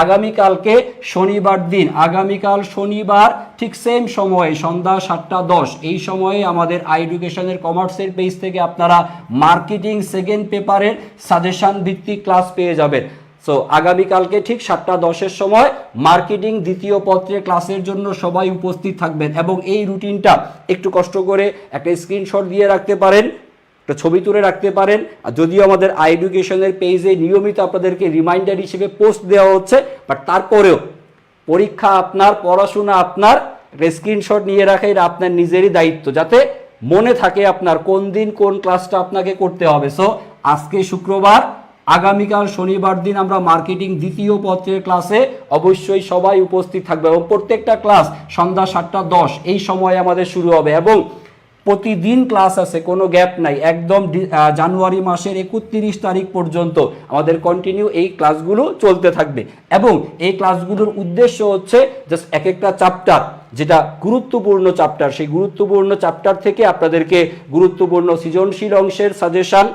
আগামীকালকে শনিবার দিন, আগামীকাল শনিবার ঠিক সেম সময়ে সন্ধ্যা 7:10 এই সময়ে আমাদের এডুকেশনের কমার্সের পেজ থেকে আপনারা মার্কেটিং সেকেন্ড পেপারের সাজেশন ভিত্তিক ক্লাস পেয়ে যাবেন। সো আগামীকালকে ঠিক 7:10 সময় মার্কেটিং দ্বিতীয় পত্রের ক্লাসের জন্য সবাই উপস্থিত থাকবেন। এবং এই রুটিনটা একটু কষ্ট করে একটা স্ক্রিনশট দিয়ে রাখতে পারেন, একটা ছবি তুলে রাখতে পারেন। আর যদিও আমাদের এডুকেশনের পেজে নিয়মিত আপনাদেরকে রিমাইন্ডার হিসেবে পোস্ট দেওয়া হচ্ছে, বাট তারপরেও পরীক্ষা আপনার, পড়াশোনা আপনার, একটা স্ক্রিনশট নিয়ে রাখা এটা আপনার নিজেরই দায়িত্ব, যাতে মনে থাকে আপনার কোন দিন কোন ক্লাসটা আপনাকে করতে হবে। সো আজকে শুক্রবার, আগামীকাল শনিবার দিন আমরা মার্কেটিং দ্বিতীয় পত্রের ক্লাসে অবশ্যই সবাই উপস্থিত থাকবে, এবং প্রত্যেকটা ক্লাস সন্ধ্যা 7:10 এই সময়ে আমাদের শুরু হবে। এবং প্রতিদিন ক্লাস আছে, কোনো গ্যাপ নাই, একদম জানুয়ারি মাসের 31 তারিখ পর্যন্ত আমাদের কন্টিনিউ এই ক্লাসগুলো চলতে থাকবে। এবং এই ক্লাসগুলোর উদ্দেশ্য হচ্ছে জাস্ট এক একটা চ্যাপ্টার, যেটা গুরুত্বপূর্ণ চ্যাপ্টার, সেই গুরুত্বপূর্ণ চ্যাপ্টার থেকে আপনাদেরকে গুরুত্বপূর্ণ সৃজনশীল অংশের সাজেশন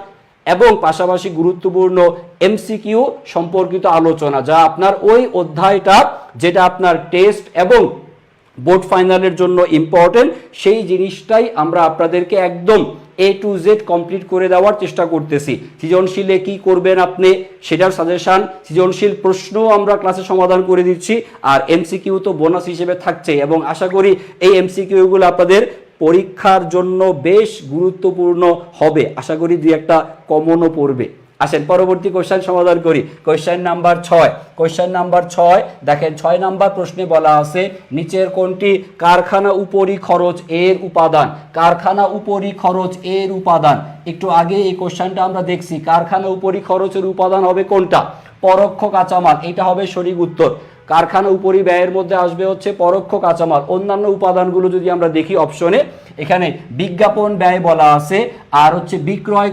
এবং পাশাপাশি গুরুত্বপূর্ণ এমসিকিউ সম্পর্কিত আলোচনা, যা আপনার ওই অধ্যায়টা যেটা আপনার টেস্ট এবং বোর্ড ফাইনালের জন্য ইম্পর্টেন্ট, সেই জিনিসটাই আমরা আপনাদেরকে একদম A to Z কমপ্লিট করে দেওয়ার চেষ্টা করতেছি। সৃজনশীলে কি করবেন আপনি সেটার সাজেশন, সৃজনশীল প্রশ্নও আমরা ক্লাসে সমাধান করে দিচ্ছি, আর এমসিকিউ তো বোনাস হিসেবে থাকছে। এবং আশা করি এই এমসিকিউগুলো আপনাদের পরীক্ষার জন্য বেশ গুরুত্বপূর্ণ হবে। আশা করি 2-1টা কমনও পড়বে। আসেন পরবর্তী কোশ্চেন সমাধান করি। কোশ্চেন নাম্বার 6 দেখেন, 6 নাম্বার প্রশ্নে বলা আছে নিচের কোনটি কারখানা উপরি খরচ এর উপাদান? কারখানা উপরি খরচ এর উপাদান, একটু আগে এই কোশ্চেনটা আমরা দেখছি। কারখানা উপরি খরচের উপাদান হবে কোনটা? পরোক্ষ কাঁচামাল, এটা হবে সঠিক উত্তর। কারখানা উপরি ব্যয়ের মধ্যে আসবে হচ্ছে পরোক্ষ কাঁচামাল। অন্যান্য উপাদানগুলো যদি আমরা দেখি অপশনে, এখানে বিজ্ঞাপন ব্যয় বলা আছে, আর হচ্ছে বিক্রয়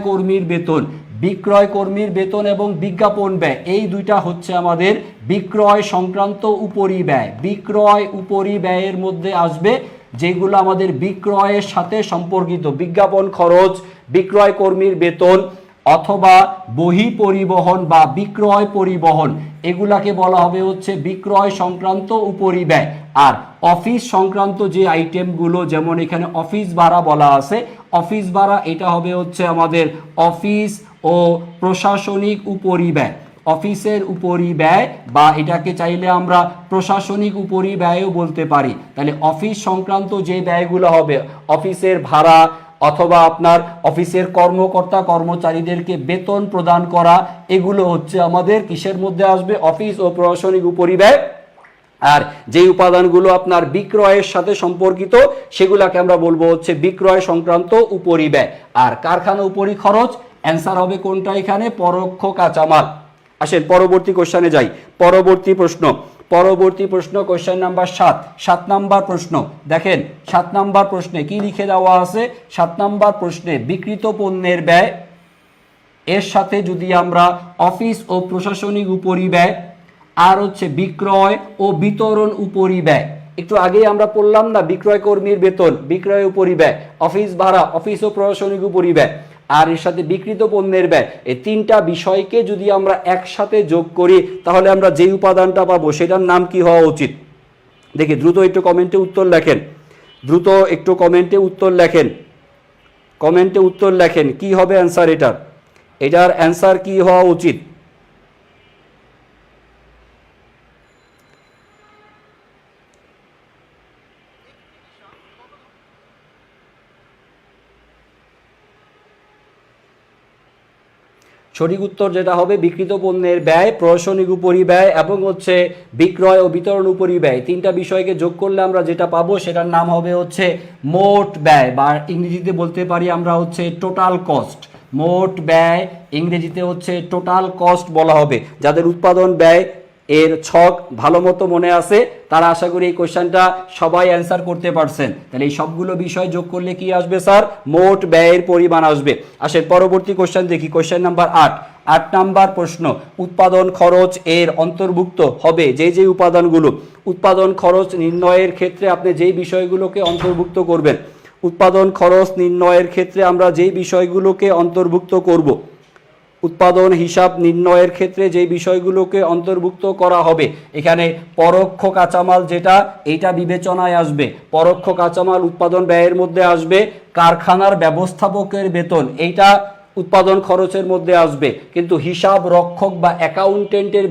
কর্মীর বেতন এবং বিজ্ঞাপন ব্যয়, এই দুইটা হচ্ছে আমাদের বিক্রয় সংক্রান্ত উপরি ব্যয়। বিক্রয় উপরি ব্যয়ের মধ্যে আসবে যেগুলো আমাদের বিক্রয়ের সাথে সম্পর্কিত, বিজ্ঞাপন খরচ, বিক্রয় কর্মীর বেতন অথবা বহি পরিবহন বা বিক্রয় পরিবহন, এগুলাকে বলা হবে হচ্ছে বিক্রয় সংক্রান্ত উপরিব্যয়। আর অফিস সংক্রান্ত যে আইটেমগুলো, যেমন এখানে অফিস ভাড়া বলা আছে, অফিস ভাড়া এটা হবে হচ্ছে আমাদের অফিস ও প্রশাসনিক উপরিব্যয়, অফিসের উপরিব্যয়, বা এটাকে চাইলে আমরা প্রশাসনিক উপরিব্যয়ও বলতে পারি। তাহলে অফিস সংক্রান্ত যে ব্যয়গুলো হবে, অফিসের ভাড়া অথবা আপনার অফিসের কর্মকর্তা কর্মচারীদেরকে বেতন প্রদান করা, এগুলো হচ্ছে আমাদের কিসের মধ্যে আসবে? অফিস ও প্রশাসনিক উপরিব্যয়। আর যে উপাদানগুলো আপনার বিক্রয়ের সাথে সম্পর্কিত, সেগুলাকে আমরা বলবো হচ্ছে বিক্রয় সংক্রান্ত উপরিব্যয়। আর কারখানা উপরি খরচ, অ্যান্সার হবে কোনটা এখানে? পরোক্ষ কাঁচামাল। আসেন পরবর্তী কোশ্চেনে যাই। পরবর্তী প্রশ্ন কোশ্চেন নাম্বার 7 নাম্বার প্রশ্ন দেখেন। 7 নাম্বার প্রশ্নে কি লিখে দেওয়া আছে? 7 নাম্বার প্রশ্নে বিক্রিত পণ্যের ব্যয় এর সাথে যদি আমরা অফিস ও প্রশাসনিক উপরিব্যয় আর হচ্ছে বিক্রয় ও বিতরণ উপরিব্যয়, একটু আগেই আমরা পড়লাম না, বিক্রয় কর্মীর বেতন, বিক্রয় উপরিব্যয়, অফিস ভাড়া, অফিস ও প্রশাসনিক উপরিব্যয়, আর এর সাথে বিক্রিত পণ্যের ব্যয়, এই তিনটা বিষয়কে যদি আমরা একসাথে যোগ করি তাহলে আমরা যে উপাদানটা পাবো সেটার নাম কি হওয়া উচিত? দেখি দ্রুত একটু কমেন্টে উত্তর লেখেন, কমেন্টে উত্তর লেখেন কি হবে অ্যান্সার এটার অ্যান্সার কি হওয়া উচিত? সঠিক উত্তর যেটা হবে, বিক্রিত পণ্যের ব্যয়, প্রশাসনিক উপরিব্যয় এবং হচ্ছে বিক্রয় ও বিতরণ উপরিব্যয়, তিনটা বিষয়কে যোগ করলে আমরা যেটা পাবো সেটার নাম হবে হচ্ছে মোট ব্যয়, বা ইংরেজিতে বলতে পারি আমরা হচ্ছে টোটাল কস্ট। মোট ব্যয় ইংরেজিতে হচ্ছে টোটাল কস্ট বলা হবে। যাদের উৎপাদন ব্যয় এর ছক ভালো মতো মনে আছে তারা আশা করি এই কোশ্চেনটা সবাই অ্যান্সার করতে পারছেন। তাহলে এই সবগুলো বিষয় যোগ করলে কি আসবে স্যার? মোট ব্যয়ের পরিমাণ আসবে। আসেন পরবর্তী কোশ্চেন দেখি, কোশ্চেন নাম্বার 8 নাম্বার প্রশ্ন, উৎপাদন খরচ এর অন্তর্ভুক্ত হবে যে উপাদানগুলো, উৎপাদন খরচ নির্ণয়ের ক্ষেত্রে আপনি যেই বিষয়গুলোকে অন্তর্ভুক্ত করবেন, উৎপাদন খরচ নির্ণয়ের ক্ষেত্রে আমরা যেই বিষয়গুলোকে অন্তর্ভুক্ত করব, উৎপাদন হিসাব নির্ণয়ের ক্ষেত্রে যে বিষয়গুলোকে অন্তর্ভুক্ত করা হবে, এখানে পরোক্ষ কাঁচামাল যেটা, এইটা বিবেচনায় আসবে। পরোক্ষ কাঁচামাল উৎপাদন ব্যয়ের মধ্যে আসবে। কারখানার ব্যবস্থাপকের বেতন, এইটা উৎপাদন খরচের মধ্যে আসবে। কিন্তু হিসাব রক্ষক বা অ্যাকাউন্টেন্টের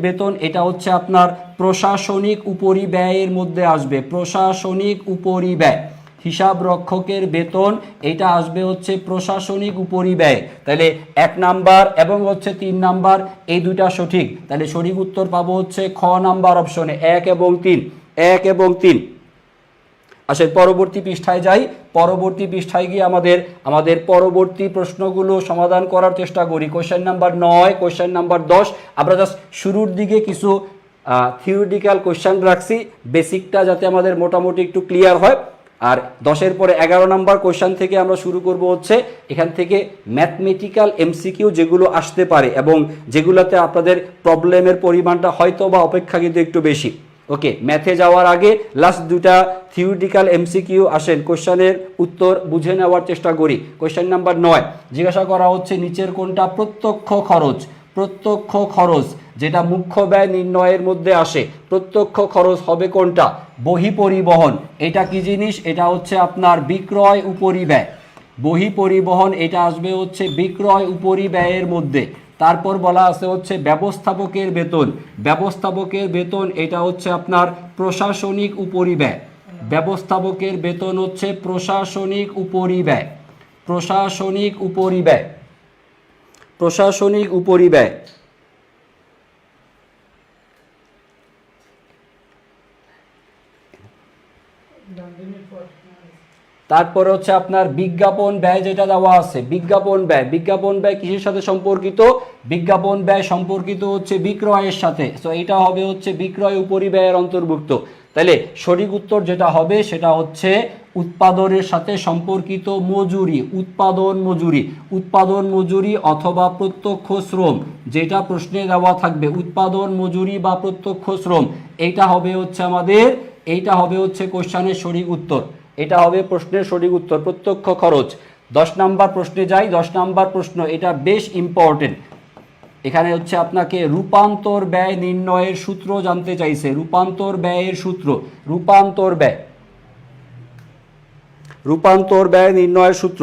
বেতন এটা হচ্ছে আপনার প্রশাসনিক উপরিব্যয়ের মধ্যে আসবে। প্রশাসনিক উপরিব্যয়, হিসাব রক্ষকের বেতন এটা আসবে হচ্ছে প্রশাসনিক উপরিব্যয়। তাহলে 1 নাম্বার এবং হচ্ছে 3 নাম্বার এই দুইটা সঠিক। তাহলে সঠিক উত্তর পাবো হচ্ছে খ নাম্বার অপশনে 1 এবং 3। আসলে পরবর্তী পৃষ্ঠায় যাই। পরবর্তী পৃষ্ঠায় গিয়ে আমাদের পরবর্তী প্রশ্নগুলো সমাধান করার চেষ্টা করি। কোশ্চেন নাম্বার 9, কোশ্চেন নাম্বার 10, আমরা জাস্ট শুরুর দিকে কিছু থিওরিটিক্যাল কোশ্চেন রাখছি, বেসিকটা যাতে আমাদের মোটামুটি একটু ক্লিয়ার হয়। আর 10-এর পরে 11 নাম্বার কোশ্চেন থেকে আমরা শুরু করব হচ্ছে এখান থেকে ম্যাথমেটিক্যাল এমসিকিউ যেগুলো আসতে পারে এবং যেগুলোতে আপনাদের প্রবলেমের পরিমাণটা হয়তো বা অপেক্ষাকৃত একটু বেশি। ওকে, ম্যাথে যাওয়ার আগে লাস্ট দুটা থিওরিটিক্যাল এমসিকিউ আসেন, কোশ্চেনের উত্তর বুঝে নেওয়ার চেষ্টা করি। কোশ্চেন নাম্বার 9 জিজ্ঞাসা করা হচ্ছে নিচের কোনটা প্রত্যক্ষ খরচ যেটা মুখ্য ব্যয় নির্ণয়ের মধ্যে আসে, প্রত্যক্ষ খরচ হবে কোনটা? বহি পরিবহন। এটা কি জিনিস? এটা হচ্ছে আপনার বিক্রয় উপরিব্যয়। বহি পরিবহন এটা আসবে হচ্ছে বিক্রয় উপরিব্যয়ের মধ্যে। তারপর বলা আছে হচ্ছে ব্যবস্থাপকের বেতন এটা হচ্ছে আপনার প্রশাসনিক উপরিব্যয়। ব্যবস্থাপকের বেতন হচ্ছে প্রশাসনিক উপরিব্যয়। তারপর হচ্ছে আপনার বিজ্ঞাপন ব্যয় যেটা দেওয়া আছে, বিজ্ঞাপন ব্যয় কিসের সাথে সম্পর্কিত? বিজ্ঞাপন ব্যয় সম্পর্কিত হচ্ছে বিক্রয়ের সাথে। সো এটা হবে হচ্ছে বিক্রয় উপরিব্যয়ের অন্তর্ভুক্ত। তাহলে সঠিক উত্তর যেটা হবে সেটা হচ্ছে উৎপাদনের সাথে সম্পর্কিত মজুরি, উৎপাদন মজুরি অথবা প্রত্যক্ষ শ্রম, যেটা প্রশ্নে দেওয়া থাকবে উৎপাদন মজুরি বা প্রত্যক্ষ শ্রম, এইটা হবে হচ্ছে আমাদের এইটা হবে হচ্ছে কোশ্চেনের সঠিক উত্তর, এটা হবে প্রশ্নের সঠিক উত্তর, প্রত্যক্ষ খরচ। 10 নাম্বার প্রশ্নে যাই। 10 নাম্বার প্রশ্ন, এটা বেশ ইম্পর্টেন্ট। এখানে হচ্ছে আপনাকে রূপান্তর ব্যয় নির্ণয়ের সূত্র জানতে চাইছে, রূপান্তর ব্যয়ের সূত্র, রূপান্তর ব্যয়, রূপান্তর ব্যয় নির্ণয়ের সূত্র,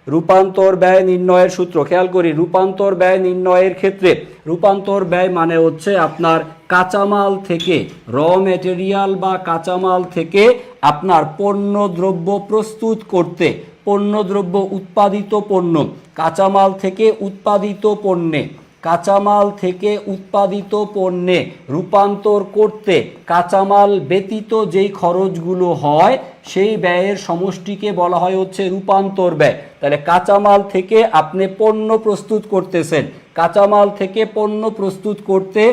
রূপান্তর ব্যয় নির্ণয়ের সূত্র। খেয়াল করি, রূপান্তর ব্যয় নির্ণয়ের ক্ষেত্রে রূপান্তর ব্যয় মানে হচ্ছে আপনার কাঁচামাল থেকে, র মেটেরিয়াল বা কাঁচামাল থেকে আপনার পণ্য দ্রব্য প্রস্তুত করতে, পণ্য দ্রব্য উৎপাদিত পণ্য, কাঁচামাল থেকে উৎপাদিত পণ্যে, কাঁচামাল থেকে উৎপাদিত পণ্যে রূপান্তর করতে কাঁচামাল ব্যতীত যেই খরচগুলো হয় সেই ব্যয়ের সমষ্টিকে বলা হয় হচ্ছে রূপান্তর ব্যয়। তাহলে কাঁচামাল থেকে আপনি পণ্য প্রস্তুত করতেছেন, কাঁচামাল থেকে পণ্য প্রস্তুত করতে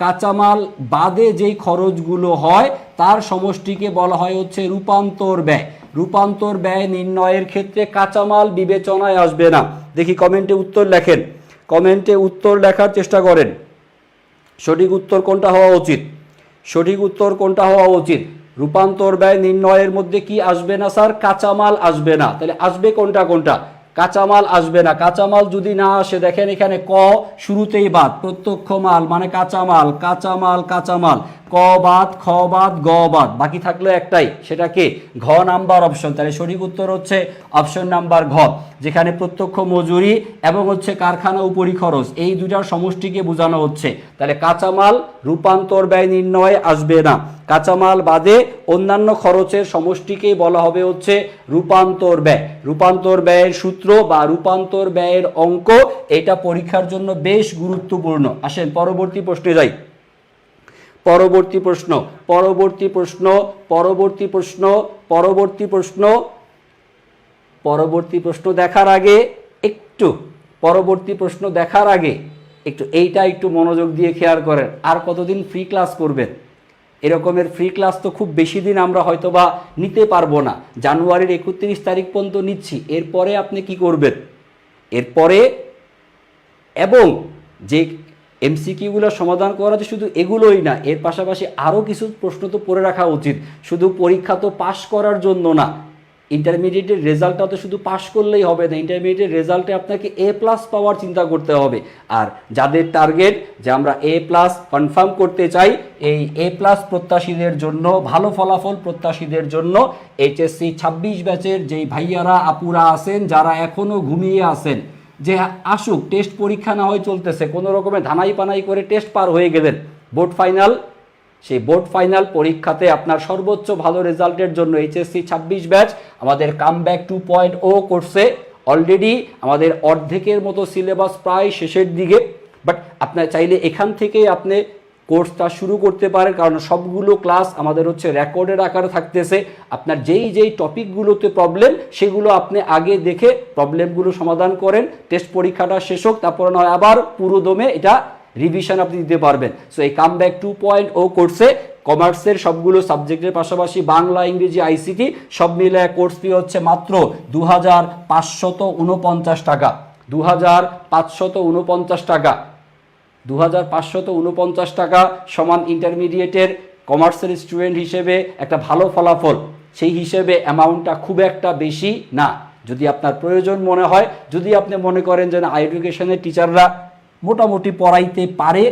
কাঁচামাল বাদে যেই খরচগুলো হয় তার সমষ্টিকে বলা হয় হচ্ছে রূপান্তর ব্যয়। রূপান্তর ব্যয় নির্ণয়ের ক্ষেত্রে কাঁচামাল বিবেচনায় আসবে না। দেখি কমেন্টে উত্তর লেখেন, কমেন্টে উত্তর লেখার চেষ্টা করেন। সঠিক উত্তর কোনটা হওয়া উচিত? সঠিক উত্তর কোনটা হওয়া উচিত? রূপান্তর ব্যয় নির্ণয়ের মধ্যে কি আসবে না স্যার? কাঁচামাল আসবে না। তাহলে আসবে কোনটা কোনটা? কাঁচামাল আসবে না। কাঁচামাল যদি না আসে, দেখেন এখানে ক শুরুতেই বাদ, প্রত্যক্ষ মাল মানে কাঁচামাল, কাঁচামাল কাঁচামাল, ক বাদ, খ বাদ, গ বাদ, বাকি থাকলো একটাই, সেটা কি? ঘ নাম্বার অপশন। তাহলে সঠিক উত্তর হচ্ছে অপশন নাম্বার ঘ, যেখানে প্রত্যক্ষ মজুরি এবং হচ্ছে কারখানা উপরি খরচ এই দুটার সমষ্টিকে বোঝানো হচ্ছে। তাহলে কাঁচামাল রূপান্তর ব্যয় নির্ণয়ে আসবে না। কাঁচামাল বাদে অন্যান্য খরচের সমষ্টিকেই বলা হবে হচ্ছে রূপান্তর ব্যয়। রূপান্তর ব্যয়ের সূত্র বা রূপান্তর ব্যয়ের অঙ্ক, এটা পরীক্ষার জন্য বেশ গুরুত্বপূর্ণ। আসেন পরবর্তী প্রশ্নে যাই। পরবর্তী প্রশ্ন, পরবর্তী প্রশ্ন, পরবর্তী প্রশ্ন, পরবর্তী প্রশ্ন, পরবর্তী প্রশ্ন দেখার আগে একটু, পরবর্তী প্রশ্ন দেখার আগে একটু এইটা একটু মনোযোগ দিয়ে খেয়াল করেন। আর কতদিন ফ্রি ক্লাস করবেন? এরকমের ফ্রি ক্লাস তো খুব বেশি দিন আমরা হয়তো বা নিতে পারবো না। জানুয়ারির 31 তারিখ পর্যন্ত নিচ্ছি, এরপরে আপনি কি করবেন? এরপরে এবং যে এমসিকিউগুলো সমাধান করা আছে শুধু এগুলোই না, এর পাশাপাশি আরও কিছু প্রশ্ন তো পড়ে রাখা উচিত। শুধু পরীক্ষা তো পাশ করার জন্য না, ইন্টারমিডিয়েটের রেজাল্টটা তো শুধু পাশ করলেই হবে না, ইন্টারমিডিয়েট রেজাল্টে আপনাকে এ প্লাস পাওয়ার চিন্তা করতে হবে। আর যাদের টার্গেট যে আমরা এ প্লাস কনফার্ম করতে চাই, এই এ প্লাস প্রত্যাশীদের জন্য, ভালো ফলাফল প্রত্যাশীদের জন্য এইচএসসি 26 ব্যাচের যেই ভাইয়ারা আপুরা আছেন, যারা এখনও ঘুমিয়ে আছেন যে আসুক, টেস্ট পরীক্ষা না হয় চলতেছে, কোনো রকমে ধানাই পানাই করে টেস্ট পার হয়ে গেলেন, বোর্ড ফাইনাল, সেই বোর্ড ফাইনাল পরীক্ষাতে আপনার সর্বোচ্চ ভালো রেজাল্টের জন্য এইচএসসি 26 ব্যাচ আমাদের কামব্যাক 2.0 কোর্সে অলরেডি আমাদের অর্ধেকের মতো সিলেবাস প্রায় শেষের দিকে। বাট আপনার চাইলে এখান থেকেই আপনি কোর্সটা শুরু করতে পারেন, কারণ সবগুলো ক্লাস আমাদের হচ্ছে রেকর্ডের আকারে থাকতেছে। আপনার যেই যেই টপিকগুলোতে প্রবলেম সেগুলো আপনি আগে দেখে প্রবলেমগুলো সমাধান করেন, টেস্ট পরীক্ষাটা শেষ হোক, তারপর নয় আবার পুরো দমে এটা রিভিশন আপনি দিতে পারবেন। সো এই কামব্যাক 2.0 কোর্সে কমার্সের সবগুলো সাবজেক্টের পাশাপাশি বাংলা, ইংরেজি, আইসিটি সব মিলে কোর্স ফি হচ্ছে মাত্র 2549 টাকা। 2549 টাকা, 2549 টাকা সমান ইন্টারমিডিয়েটের কমার্সের স্টুডেন্ট হিসেবে একটা ভালো ফলাফল। সেই হিসেবে অ্যামাউন্টটা খুব একটা বেশি না। যদি আপনার প্রয়োজন মনে হয়, যদি আপনি মনে করেন যে না এডুকেশনের টিচাররা মোটামুটি পড়াইতে পারে,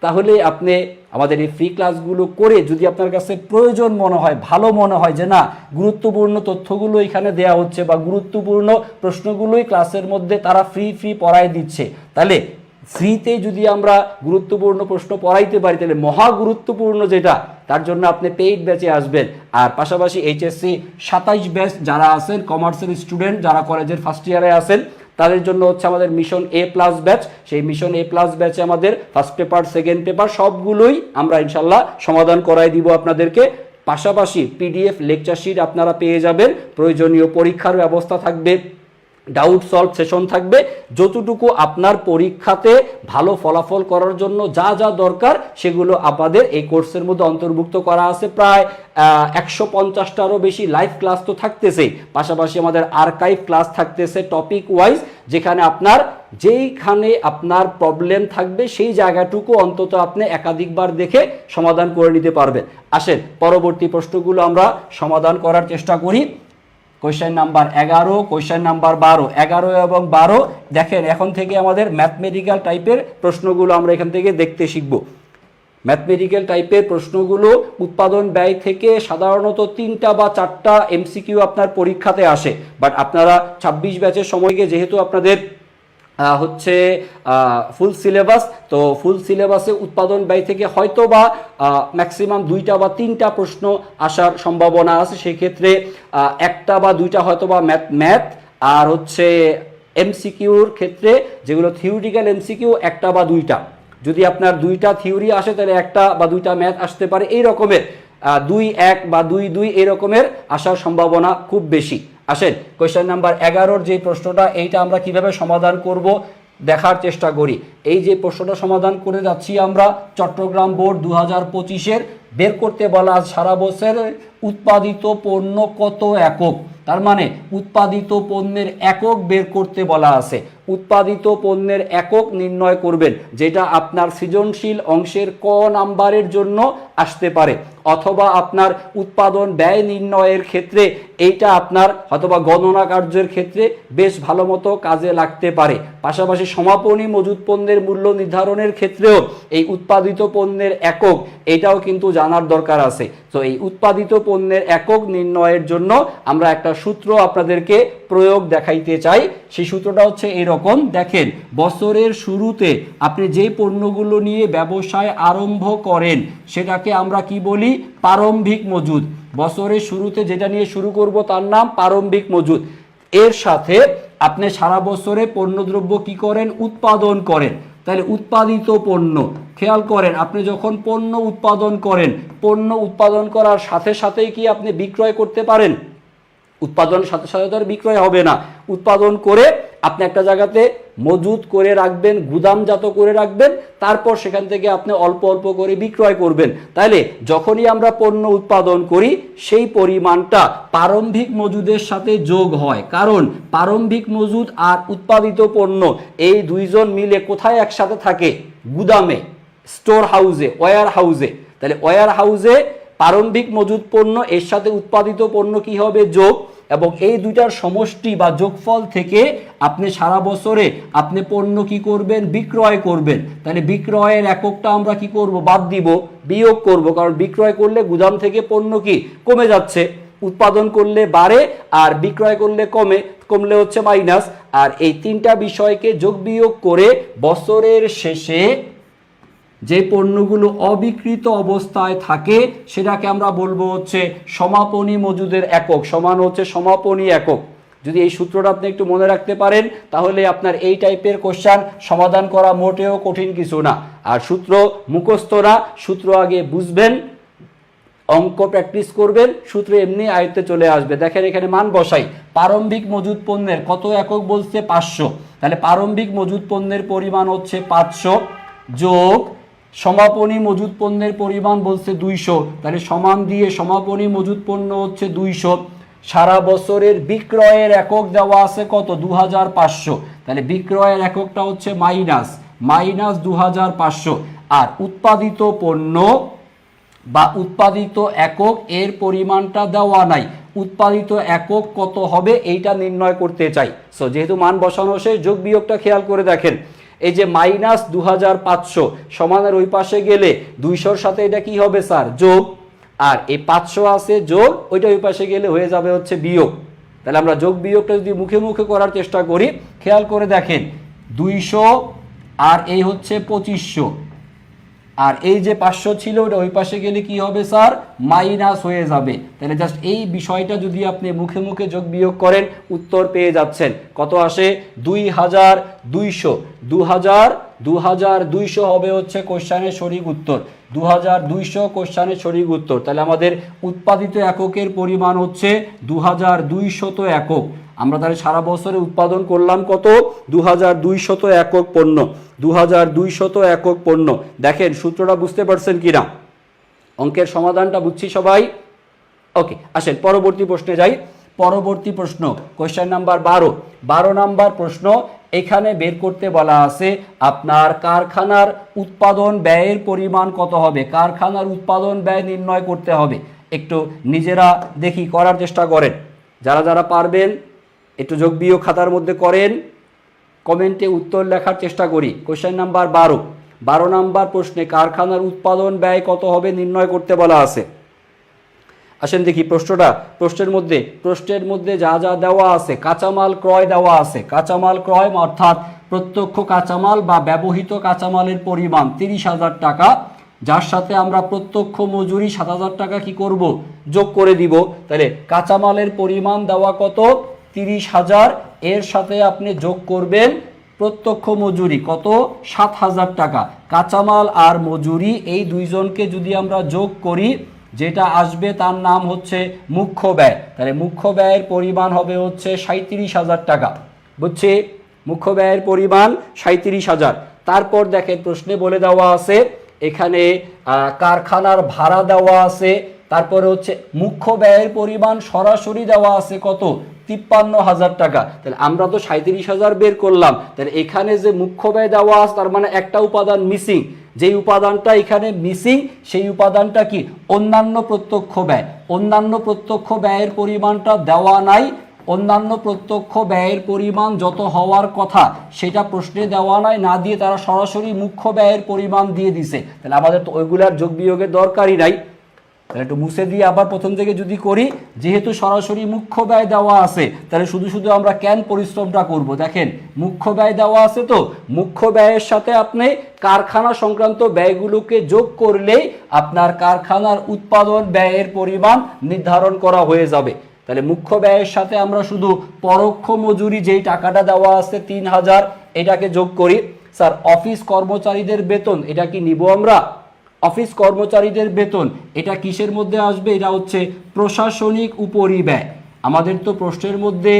তাহলে আপনি আমাদের এই ফ্রি ক্লাসগুলো করে যদি আপনার কাছে প্রয়োজন মনে হয়, ভালো মনে হয় যে না গুরুত্বপূর্ণ তথ্যগুলো এখানে দেওয়া হচ্ছে বা গুরুত্বপূর্ণ প্রশ্নগুলোই ক্লাসের মধ্যে তারা ফ্রি পড়ায় দিচ্ছে, তাহলে ফ্রিতে যদি আমরা গুরুত্বপূর্ণ প্রশ্ন পড়াইতে পারি, তাহলে মহা গুরুত্বপূর্ণ যেটা, তার জন্য আপনি পেইড ব্যাচে আসবেন। আর পাশাপাশি এইচএসসি 27 ব্যাচ যারা আছেন কমার্সের স্টুডেন্ট, যারা কলেজের ফার্স্ট ইয়ারে আছেন, তাদের জন্য হচ্ছে আমাদের মিশন এ প্লাস ব্যাচ। সেই মিশন এ প্লাস ব্যাচে আমাদের ফার্স্ট পেপার, সেকেন্ড পেপার সবগুলোই আমরা ইনশাল্লাহ সমাধান করাই দিব আপনাদেরকে। পাশাপাশি পিডিএফ লেকচার শিট আপনারা পেয়ে যাবেন, প্রয়োজনীয় পরীক্ষার ব্যবস্থা থাকবে, ডাউট সলভ সেশন থাকবে। যতটুকু আপনার পরীক্ষাতে ভালো ফলাফল করার জন্য যা যা দরকার সেগুলো আমাদের এই কোর্সের মধ্যে অন্তর্ভুক্ত করা আছে। প্রায় 150টারও বেশি লাইভ ক্লাস তো থাকতেছেই, পাশাপাশি আমাদের আর্কাইভ ক্লাস থাকতেছে টপিক ওয়াইজ, যেখানে যেইখানে আপনার প্রবলেম থাকবে সেই জায়গাটুকু অন্তত আপনি একাধিকবার দেখে সমাধান করে নিতে পারবেন। আসেন পরবর্তী প্রশ্নগুলো আমরা সমাধান করার চেষ্টা করি। কোয়েশ্চেন নাম্বার 11, কোয়েশ্চেন নাম্বার 12, 11 এবং 12 দেখেন এখন থেকে আমাদের ম্যাথমেটিক্যাল টাইপের প্রশ্নগুলো আমরা এখান থেকে দেখতে শিখব। ম্যাথমেটিক্যাল টাইপের প্রশ্নগুলো উৎপাদন ব্যয় থেকে সাধারণত 3টা বা 4টা এমসিকিউ আপনার পরীক্ষাতে আসে, বাট আপনারা 26 ব্যাচের সময়কে যেহেতু আপনাদের হচ্ছে ফুল সিলেবাস, তো ফুল সিলেবাসে উৎপাদন ব্যয় থেকে হয়তো বা ম্যাক্সিমাম 2টা বা 3টা প্রশ্ন আসার সম্ভাবনা আছে। সেই ক্ষেত্রে 1টা বা 2টা হয়তো বা ম্যাথ আর হচ্ছে এমসিকিউর ক্ষেত্রে যেগুলো থিওরিটিক্যাল এমসিকিউ 1টা বা 2টা, যদি আপনার 2টা থিওরি আসে তাহলে 1টা বা 2টা ম্যাথ আসতে পারে। এই রকমের 2-1 বা 2-2 এই রকমের আসার সম্ভাবনা খুব বেশি। আসেন কোয়েশ্চেন নাম্বার 11 যে প্রশ্নটা, এইটা আমরা কিভাবে সমাধান করব দেখার চেষ্টা করি। এই যে প্রশ্নটা সমাধান করে যাচ্ছি আমরা, চট্টগ্রাম বোর্ড 2025-এর বের করতে বলা সারা বছরের উৎপাদিত পণ্য কত একক, তার মানে উৎপাদিত পণ্যের একক বের করতে বলা আছে। উৎপাদিত পণ্যের একক নির্ণয় করবেন, যেটা আপনার সৃজনশীল অংশের ক নাম্বারের জন্য আসতে পারে, অথবা আপনার উৎপাদন ব্যয় নির্ণয়ের ক্ষেত্রে এইটা আপনার হয়তোবা গণনা কার্যের ক্ষেত্রে বেশ ভালো মতো কাজে লাগতে পারে। পাশাপাশি সমাপনী মজুত পণ্যের মূল্য নির্ধারণের ক্ষেত্রেও এই উৎপাদিত পণ্যের একক এটাও কিন্তু জানার দরকার আছে। তো এই উৎপাদিত পণ্যের একক নির্ণয়ের জন্য আমরা একটা সূত্র আপনাদেরকে প্রয়োগ দেখাইতে চাই। সেই সূত্রটা হচ্ছে এরকম, দেখেন বছরের শুরুতে আপনি যে পণ্যগুলো নিয়ে ব্যবসায় আরম্ভ করেন সেটাকে আমরা কি বলি, প্রারম্ভিক মজুদ। বছরের শুরুতে যেটা নিয়ে শুরু করব তার নাম প্রারম্ভিক মজুদ। এর সাথে আপনি সারা বছরে পণ্যদ্রব্য কি করেন, উৎপাদন করেন। তাহলে উৎপাদিত পণ্য, খেয়াল করেন আপনি যখন পণ্য উৎপাদন করেন, পণ্য উৎপাদন করার সাথে সাথেই কি আপনি বিক্রয় করতে পারেন? উৎপাদনের সাথে সাথে তো আর বিক্রয় হবে না। উৎপাদন করে আপনি একটা জায়গাতে মজুত করে রাখবেন, গুদামজাত করে রাখবেন, তারপর সেখান থেকে আপনি অল্প অল্প করে বিক্রয় করবেন। তাহলে যখনই আমরা পণ্য উৎপাদন করি সেই পরিমাণটা প্রারম্ভিক মজুদের সাথে যোগ হয়, কারণ প্রারম্ভিক মজুদ আর উৎপাদিত পণ্য এই দুইজন মিলে কোথায় একসাথে থাকে, গুদামে, স্টোর হাউসে, ওয়্যার হাউসে। তাহলে ওয়্যার হাউসে প্রারম্ভিক মজুদ পণ্য এর সাথে উৎপাদিত পণ্য কি হবে, যোগ, এবং এই দুইটার সমষ্টি বা যোগফল থেকে আপনি সারা বছরে আপনি পণ্য কি করবেন, বিক্রয় করবেন। তাহলে বিক্রয়ের এককটা আমরা কি করব, বাদ দিব, বিয়োগ করব, কারণ বিক্রয় করলে গুদাম থেকে পণ্য কি কমে যাচ্ছে, উৎপাদন করলে বাড়ে আর বিক্রয় করলে কমলে হচ্ছে মাইনাস। আর এই 3টা বিষয়কে যোগ বিয়োগ করে বছরের শেষে যে পণ্যগুলো অবিকৃত অবস্থায় থাকে সেটাকে আমরা বলবো হচ্ছে সমাপনী মজুদের একক, সমান হচ্ছে সমাপনী একক। যদি এই সূত্রটা আপনি একটু মনে রাখতে পারেন তাহলে আপনার এই টাইপের কোশ্চেন সমাধান করা মোটেও কঠিন কিছু না। আর সূত্র মুখস্থ না, সূত্র আগে বুঝবেন, অঙ্ক প্র্যাকটিস করবেন, সূত্র এমনি আয়ত্তে চলে আসবে। দেখেন এখানে মান বসাই, প্রারম্ভিক মজুদ পণ্যের কত একক বলছে, 500। তাহলে প্রারম্ভিক মজুদ পণ্যের পরিমাণ হচ্ছে 500 যোগ সমাপনী মজুদ পণ্যের পরিমাণ বলছে 200, তাহলে সমান দিয়ে সমাপনী মজুদ পণ্য হচ্ছে 200। সারা বছরের বিক্রয়ের একক দেওয়া আছে কত, 2500। তাহলে বিক্রয়ের এককটা হচ্ছে মাইনাস 2500। আর উৎপাদিত পণ্য বা উৎপাদিত একক এর পরিমাণটা দেওয়া নাই, উৎপাদিত একক কত হবে এইটা নির্ণয় করতে চাই। সো যেহেতু মান বসানো শেষ, যোগ বিয়োগটা খেয়াল করে দেখেন, এই যে মাইনাস 2500 সমানের ওই পাশে গেলে 200-র সাথে এটা কি হবে স্যার, যোগ, আর এই 500 আছে যোগ, ওইটা ওই পাশে গেলে হয়ে যাবে হচ্ছে বিয়োগ। তাহলে আমরা যোগ বিয়োগটা যদি মুখে মুখে করার চেষ্টা করি, খেয়াল করে দেখেন 200 আর এই হচ্ছে 2500, আর এই যে 500 ছিল ওটা ওই পাশে গেলে কি হবে স্যার, মাইনাস হয়ে যাবে। তাহলে জাস্ট এই বিষয়টা যদি আপনি মুখে মুখে যোগ বিয়োগ করেন উত্তর পেয়ে যাচ্ছেন। কত আসে, 2200। 2200 হবে হচ্ছে কোশ্চেনের সঠিক উত্তর, 2200 কোশ্চেনের সঠিক উত্তর। তাহলে আমাদের উৎপাদিত এককের পরিমাণ হচ্ছে 2200 একক। আমরা তাহলে সারা বছরে উৎপাদন করলাম কত 2200 একক পণ্য, 2200 একক পণ্য। দেখেন সূত্রটা বুঝতে পারছেন কিনা, অঙ্কের সমাধানটা বুঝছি সবাই? ওকে, আসেন পরবর্তী প্রশ্নে যাই। পরবর্তী প্রশ্ন কোশ্চেন নাম্বার 12 নাম্বার প্রশ্ন। এখানে বের করতে বলা আছে আপনার কারখানার উৎপাদন ব্যয়ের পরিমাণ কত হবে। কারখানার উৎপাদন ব্যয় নির্ণয় করতে হবে। একটু নিজেরা দেখি করার চেষ্টা করেন, যারা যারা পারবেন একটু যোগ বিয়োগ খাতার মধ্যে করেন, কমেন্টে উত্তর লেখার চেষ্টা করি। কোশ্চেন নাম্বার 12 নাম্বার প্রশ্নে কারখানার উৎপাদন ব্যয় কত হবে নির্ণয় করতে বলা আছে। আসেন দেখি প্রশ্নের মধ্যে যা যা দেওয়া আছে, কাঁচামাল ক্রয় দেওয়া আছে। কাঁচামাল ক্রয় অর্থাৎ প্রত্যক্ষ কাঁচামাল বা ব্যবহৃত কাঁচামালের পরিমাণ 30,000 টাকা, যার সাথে আমরা প্রত্যক্ষ মজুরি 7,000 টাকা কি করব, যোগ করে দিব। তাহলে কাঁচামালের পরিমাণ দেওয়া কত 30,000, এর সাথে আপনি যোগ করবেন প্রত্যক্ষ মজুরি কত 7,000 টাকা। কাঁচামাল আর মজুরি এই দুইজনকে যদি আমরা যোগ করি, যেটা আসবে তার নাম হচ্ছে মুখ্য ব্যয়। তাহলে মুখ্য ব্যয়ের পরিমাণ হবে হচ্ছে 37,000 টাকা। বুঝছি? মুখ্য ব্যয়ের পরিমাণ 37,000। তারপর দেখেন প্রশ্নে বলে দেওয়া আছে এখানে কারখানার ভাড়া দেওয়া আছে। তারপরে হচ্ছে মুখ্য ব্যয়ের পরিমাণ সরাসরি দেওয়া আছে কত 53,000 টাকা। তাহলে আমরা তো 37,000 বের করলাম, তাহলে এখানে যে মুখ্য ব্যয় দেওয়া আছে তার মানে একটা উপাদান মিসিং। যেই উপাদানটা এখানে মিসিং সেই উপাদানটা কি অন্যান্য প্রত্যক্ষ ব্যয়। অন্যান্য প্রত্যক্ষ ব্যয়ের পরিমাণটা দেওয়া নাই। অন্যান্য প্রত্যক্ষ ব্যয়ের পরিমাণ যত হওয়ার কথা সেটা প্রশ্নে দেওয়া নাই, না দিয়ে তারা সরাসরি মুখ্য ব্যয়ের পরিমাণ দিয়ে দিছে। তাহলে আমাদের তো ওইগুলার যোগ বিয়োগের দরকারই নাই। তাহলে একটু মুছে দিয়ে আবার প্রথম থেকে যদি করি, যেহেতু সরাসরি মুখ্য ব্যয় দেওয়া আছে তাহলে শুধু শুধু আমরা কেন পরিশ্রমটা করব। দেখেন মুখ্য ব্যয় দেওয়া আছে, তো মুখ্য ব্যয়ের সাথে আপনি কারখানা সংক্রান্ত ব্যয়গুলোকে যোগ করলেই আপনার কারখানার উৎপাদন ব্যয়ের পরিমাণ নির্ধারণ করা হয়ে যাবে। তাহলে মুখ্য ব্যয়ের সাথে আমরা শুধু পরোক্ষ মজুরি যেই টাকাটা দেওয়া আছে 3,000 এটাকে যোগ করি। স্যার অফিস কর্মচারীদের বেতন এটা কি নিব আমরা? অফিস কর্মচারীদের বেতন এটা কিসের মধ্যে আসবে? এটা হচ্ছে প্রশাসনিক উপরিব্যয়। আমাদের তো প্রশ্নের মধ্যে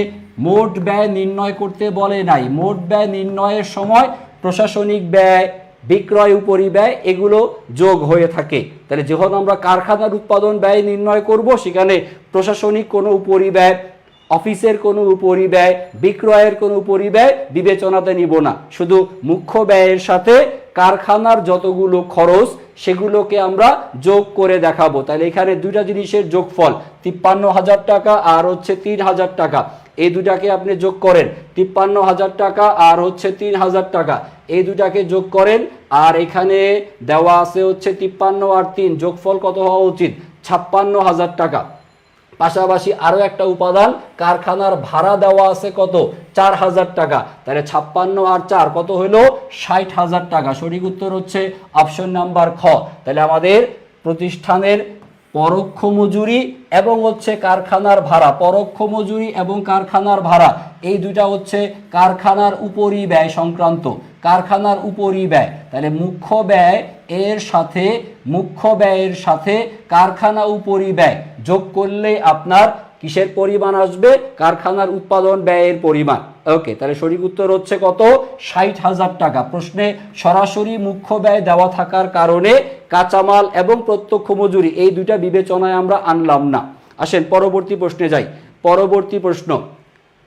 মোট ব্যয় নির্ণয় করতে বলে নাই। মোট ব্যয় নির্ণয়ের সময় প্রশাসনিক ব্যয়, বিক্রয় উপরিব্যয় এগুলো যোগ হয়ে থাকে। তাহলে যখন আমরা কারখানার উৎপাদন ব্যয় নির্ণয় করব সেখানে প্রশাসনিক কোনো উপরিব্যয়, অফিসের কোনো উপরিব্যয়, বিক্রয়ের কোনো উপরিব্যয় বিবেচনাতে নিব না। শুধু মুখ্য ব্যয়ের সাথে কারখানার যতগুলো খরচ সেগুলোকে আমরা যোগ করে দেখাবো। তাহলে এখানে দুইটা জিনিসের যোগফল 53,000 টাকা আর হচ্ছে 3,000 টাকা। এই দুটাকে আপনি যোগ করেন, 53,000 টাকা আর হচ্ছে 3,000 টাকা, এই দুটাকে যোগ করেন। আর এখানে দেওয়া আছে হচ্ছে 53 আর 3 যোগফল কত হওয়া উচিত? 56,000 টাকা। পাশাপাশি আরো একটা উপাদান কারখানার ভাড়া দেওয়া আছে কত 4,000 টাকা। তাহলে 56 আর 4 কত হলো 60,000 টাকা। সঠিক উত্তর হচ্ছে অপশন নাম্বার খ। তাহলে আমাদের প্রতিষ্ঠানের পরোক্ষ মজুরি এবং হচ্ছে কারখানার ভাড়া, পরোক্ষ মজুরি এবং কারখানার ভাড়া এই দুইটা হচ্ছে কারখানার উপরিব্যয় সংক্রান্ত। কারখানার উপরিব্যয় তাহলে মুখ্য ব্যয় এর সাথে মুখ্য ব্যয়ের সাথে কারখানা উপরিব্যয় যোগ করলে আপনার কিসের পরিমাণ আসবে? কারখানার উৎপাদন ব্যয়ের পরিমাণ। ওকে, তাহলে সঠিক উত্তর হচ্ছে কত 60,000 টাকা। প্রশ্নে সরাসরি মুখ্য ব্যয় দেওয়া থাকার কারণে কাঁচামাল এবং প্রত্যক্ষ মজুরি এই দুইটা বিবেচনায় আমরা আনলাম না। আসেন পরবর্তী প্রশ্নে যাই।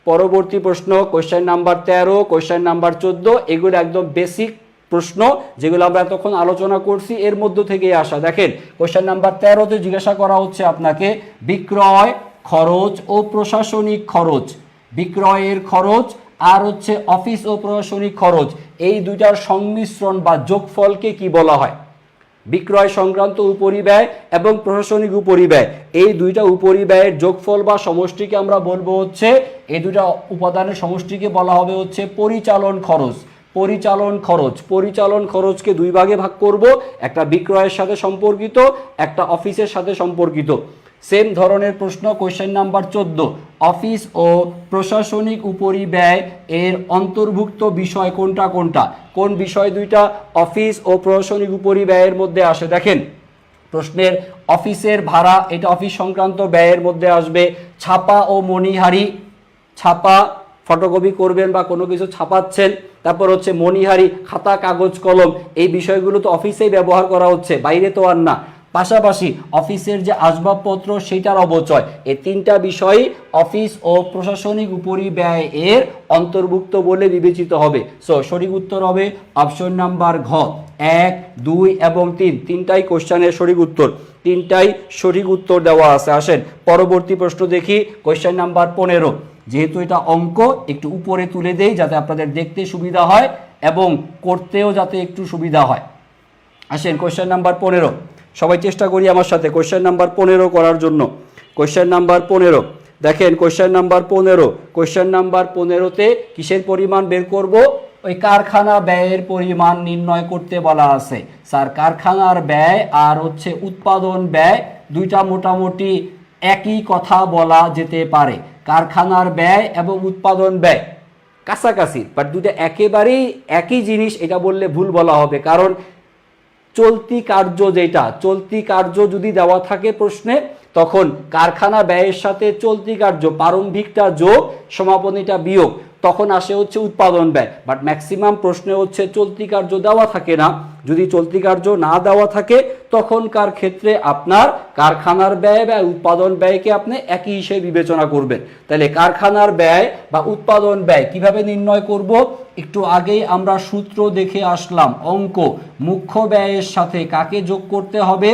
পরবর্তী প্রশ্ন কোশ্চেন নাম্বার 13, কোশ্চেন নাম্বার 14 এগুলো একদম বেসিক প্রশ্ন যেগুলো আমরা এতক্ষণ আলোচনা করছি এর মধ্য থেকে আসা। দেখেন কোশ্চেন নাম্বার 13তে জিজ্ঞাসা করা হচ্ছে আপনাকে বিক্রয় খরচ ও প্রশাসনিক খরচ, বিক্রয়ের খরচ আর হচ্ছে অফিস ও প্রশাসনিক খরচ এই দুইটার সংমিশ্রণ বা যোগফলকে কি বলা হয়? বিক্রয় সংক্রান্ত উপরিব্যয় এবং প্রশাসনিক উপরিব্যয় এই দুইটা উপরিব্যয়ের যোগফল বা সমষ্টিকে আমরা বলবো হচ্ছে, এই দুইটা উপাদানের সমষ্টিকে বলা হবে হচ্ছে পরিচালন খরচ। পরিচালন খরচ, পরিচালন খরচকে দুই ভাগে ভাগ করব, একটা বিক্রয়ের সাথে সম্পর্কিত, একটা অফিসের সাথে সম্পর্কিত। সেম ধরনের প্রশ্ন কোশ্চেন নাম্বার 14, অফিস ও প্রশাসনিক উপরিব্যয় এর অন্তর্ভুক্ত বিষয় কোনটা কোনটা? কোন বিষয় দুইটা অফিস ও প্রশাসনিক উপরিব্যয়ের মধ্যে আসে? দেখেন প্রশ্নের অফিসের ভাড়া এটা অফিস সংক্রান্ত ব্যয়ের মধ্যে আসবে। ছাপা ও মণিহারি ছাপা ফটোকপি করবেন বা কোনো কিছু ছাপাচ্ছেন, তারপর হচ্ছে মণিহারি, খাতা, কাগজ, কলম, এই বিষয়গুলো তো অফিসেই ব্যবহার করা হচ্ছে, বাইরে তো আর না। পাশাপাশি অফিসের যে আসবাবপত্র সেটার অবচয়, এই তিনটা বিষয়ই অফিস ও প্রশাসনিক উপরিব্যয় এর অন্তর্ভুক্ত বলে বিবেচিত হবে। সো সঠিক উত্তর হবে অপশন নাম্বার ঘ, 1, 2 এবং 3, তিনটাই কোশ্চেনের সঠিক উত্তর, তিনটাই সঠিক উত্তর দেওয়া আছে। আসেন পরবর্তী প্রশ্ন দেখি, কোশ্চেন নাম্বার 15। যেহেতু এটা অঙ্ক, একটু উপরে তুলে দেই যাতে আপনাদের দেখতে সুবিধা হয় এবং করতেও যাতে একটু সুবিধা হয়। আসেন কোশ্চেন নাম্বার 15, সবাই চেষ্টা করি আমার সাথে কোশ্চেন নাম্বার 15 করার জন্য। কোশ্চেন নাম্বার 15 দেখেন, কোশ্চেন নাম্বার 15, কোশ্চেন নাম্বার 15তে কিসের পরিমাণ বের করব? ওই কারখানা ব্যয়ের পরিমাণ নির্ণয় করতে বলা আছে। স্যার কারখানার ব্যয় আর হচ্ছে উৎপাদন ব্যয় দুইটা মোটামুটি একই কথা বলা যেতে পারে। কারখানার ব্যয় এবং উৎপাদন ব্যয় কাছাকাছি, বাট দুটো একেবারেই একই জিনিস এটা বললে ভুল বলা হবে। কারণ চলতি কার্য, যেটা চলতি কার্য যদি দেওয়া থাকে প্রশ্নে, তখন কারখানা ব্যয়ের সাথে চলতি কার্য প্রারম্ভিকটা যোগ, সমাপনীটা বিয়োগ, তখন আসে হচ্ছে উৎপাদন ব্যয়। বাট ম্যাক্সিমাম প্রশ্নে হচ্ছে চলতি কার্য দেওয়া থাকে না। যদি চলতি কার্য না দেওয়া থাকে তখনকার ক্ষেত্রে আপনার কারখানার ব্যয় বা উৎপাদন ব্যয়কে আপনি একই হিসেবে বিবেচনা করবেন। তাহলে কারখানার ব্যয় বা উৎপাদন ব্যয় কিভাবে নির্ণয় করব? একটু আগেই আমরা সূত্র দেখে আসলাম, অঙ্ক। মুখ্য ব্যয়ের সাথে কাকে যোগ করতে হবে?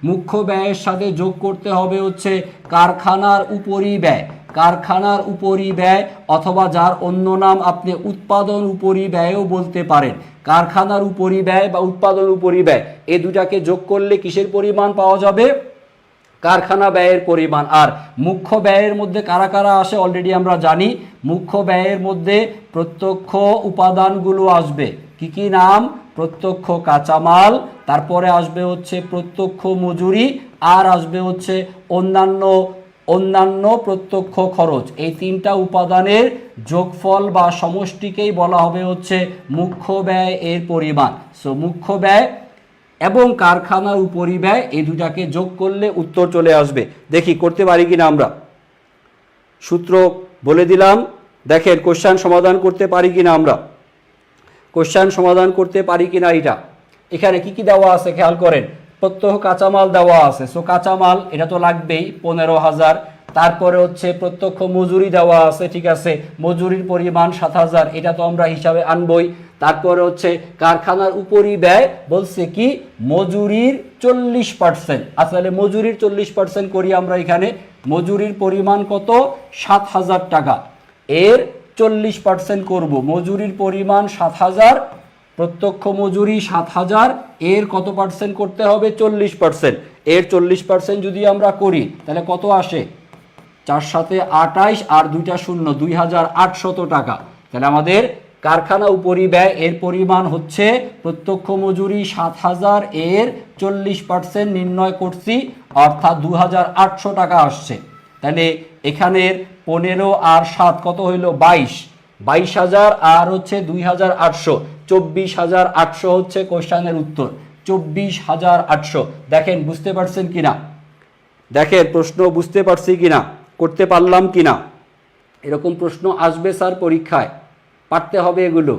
মুখ্য ব্যয়ের সাথে যোগ করতে হবে হচ্ছে কারখানার উপরিব্যয়। কারখানার উপরিব্যয়, অথবা যার অন্য নাম আপনি উৎপাদন উপরিব্যয়ও বলতে পারেন। কারখানার উপরিব্যয় বা উৎপাদন উপরিব্যয়, এই দুটাকে যোগ করলে কিসের পরিমাণ পাওয়া যাবে? কারখানা ব্যয়ের পরিমাণ। আর মুখ্য ব্যয়ের মধ্যে কারা কারা আসে অলরেডি আমরা জানি। মুখ্য ব্যয়ের মধ্যে প্রত্যক্ষ উপাদানগুলো আসবে। কি কি নাম? প্রত্যক্ষ কাঁচামাল, তারপরে আসবে হচ্ছে প্রত্যক্ষ মজুরি, আর আসবে হচ্ছে অন্যান্য প্রত্যক্ষ খরচ। এই তিনটা উপাদানের যোগফল বা সমষ্টিকেই বলা হবে হচ্ছে মুখ্য ব্যয় এর পরিমাণ। সো মুখ্য ব্যয় এবং কারখানার উপরিব্যয় এই দুটাকে যোগ করলে উত্তর চলে আসবে। দেখি করতে পারি কিনা আমরা। সূত্র বলে দিলাম, দেখেন কোশ্চেন সমাধান করতে পারি কিনা আমরা, কোশ্চেন সমাধান করতে পারি কিনা। এটা এখানে কি কি দেওয়া আছে খেয়াল করেন। প্রত্যক্ষ কাঁচামাল দেওয়া আছে, সো কাঁচামাল এটা তো লাগবেই 15,000। তারপরে হচ্ছে প্রত্যক্ষ মজুরি দেওয়া আছে, ঠিক আছে, মজুরির পরিমাণ 7,000, এটা তো আমরা হিসাবে আনবই। তারপরে হচ্ছে কারখানার উপরিব্যয় বলছে কি মজুরির 40%। আসলে মজুরির 40% করি আমরা এখানে। মজুরির পরিমাণ কত? 7,000 টাকা। এর 40% করব। মজুরির পরিমাণ 7,000, প্রত্যক্ষ মজুরি 7,000, এর কত পার্সেন্ট করতে হবে? 40%। এর 40% যদি আমরা করি তাহলে কত আসে? 4 সাথে 28 আর 2টা শূন্য, 2,800 টাকা। তাহলে আমাদের কারখানা উপরিব্যয় এর পরিমাণ হচ্ছে প্রত্যক্ষ মজুরি 7,000, এর 40% নির্ণয় করছি, অর্থাৎ 2,800 টাকা আসছে। তাহলে এখানের 15 আর 7 কত হইল? 22,000 আর হচ্ছে 2,800, 24,800 হচ্ছে কোশ্চেনের উত্তর। 24,800। দেখেন বুঝতে পারছেন কিনা, দেখেন প্রশ্ন বুঝতে পারছি কিনা, করতে পারলাম কিনা। এরকম প্রশ্ন আসবে স্যার পরীক্ষায়, পারতে হবে এগুলো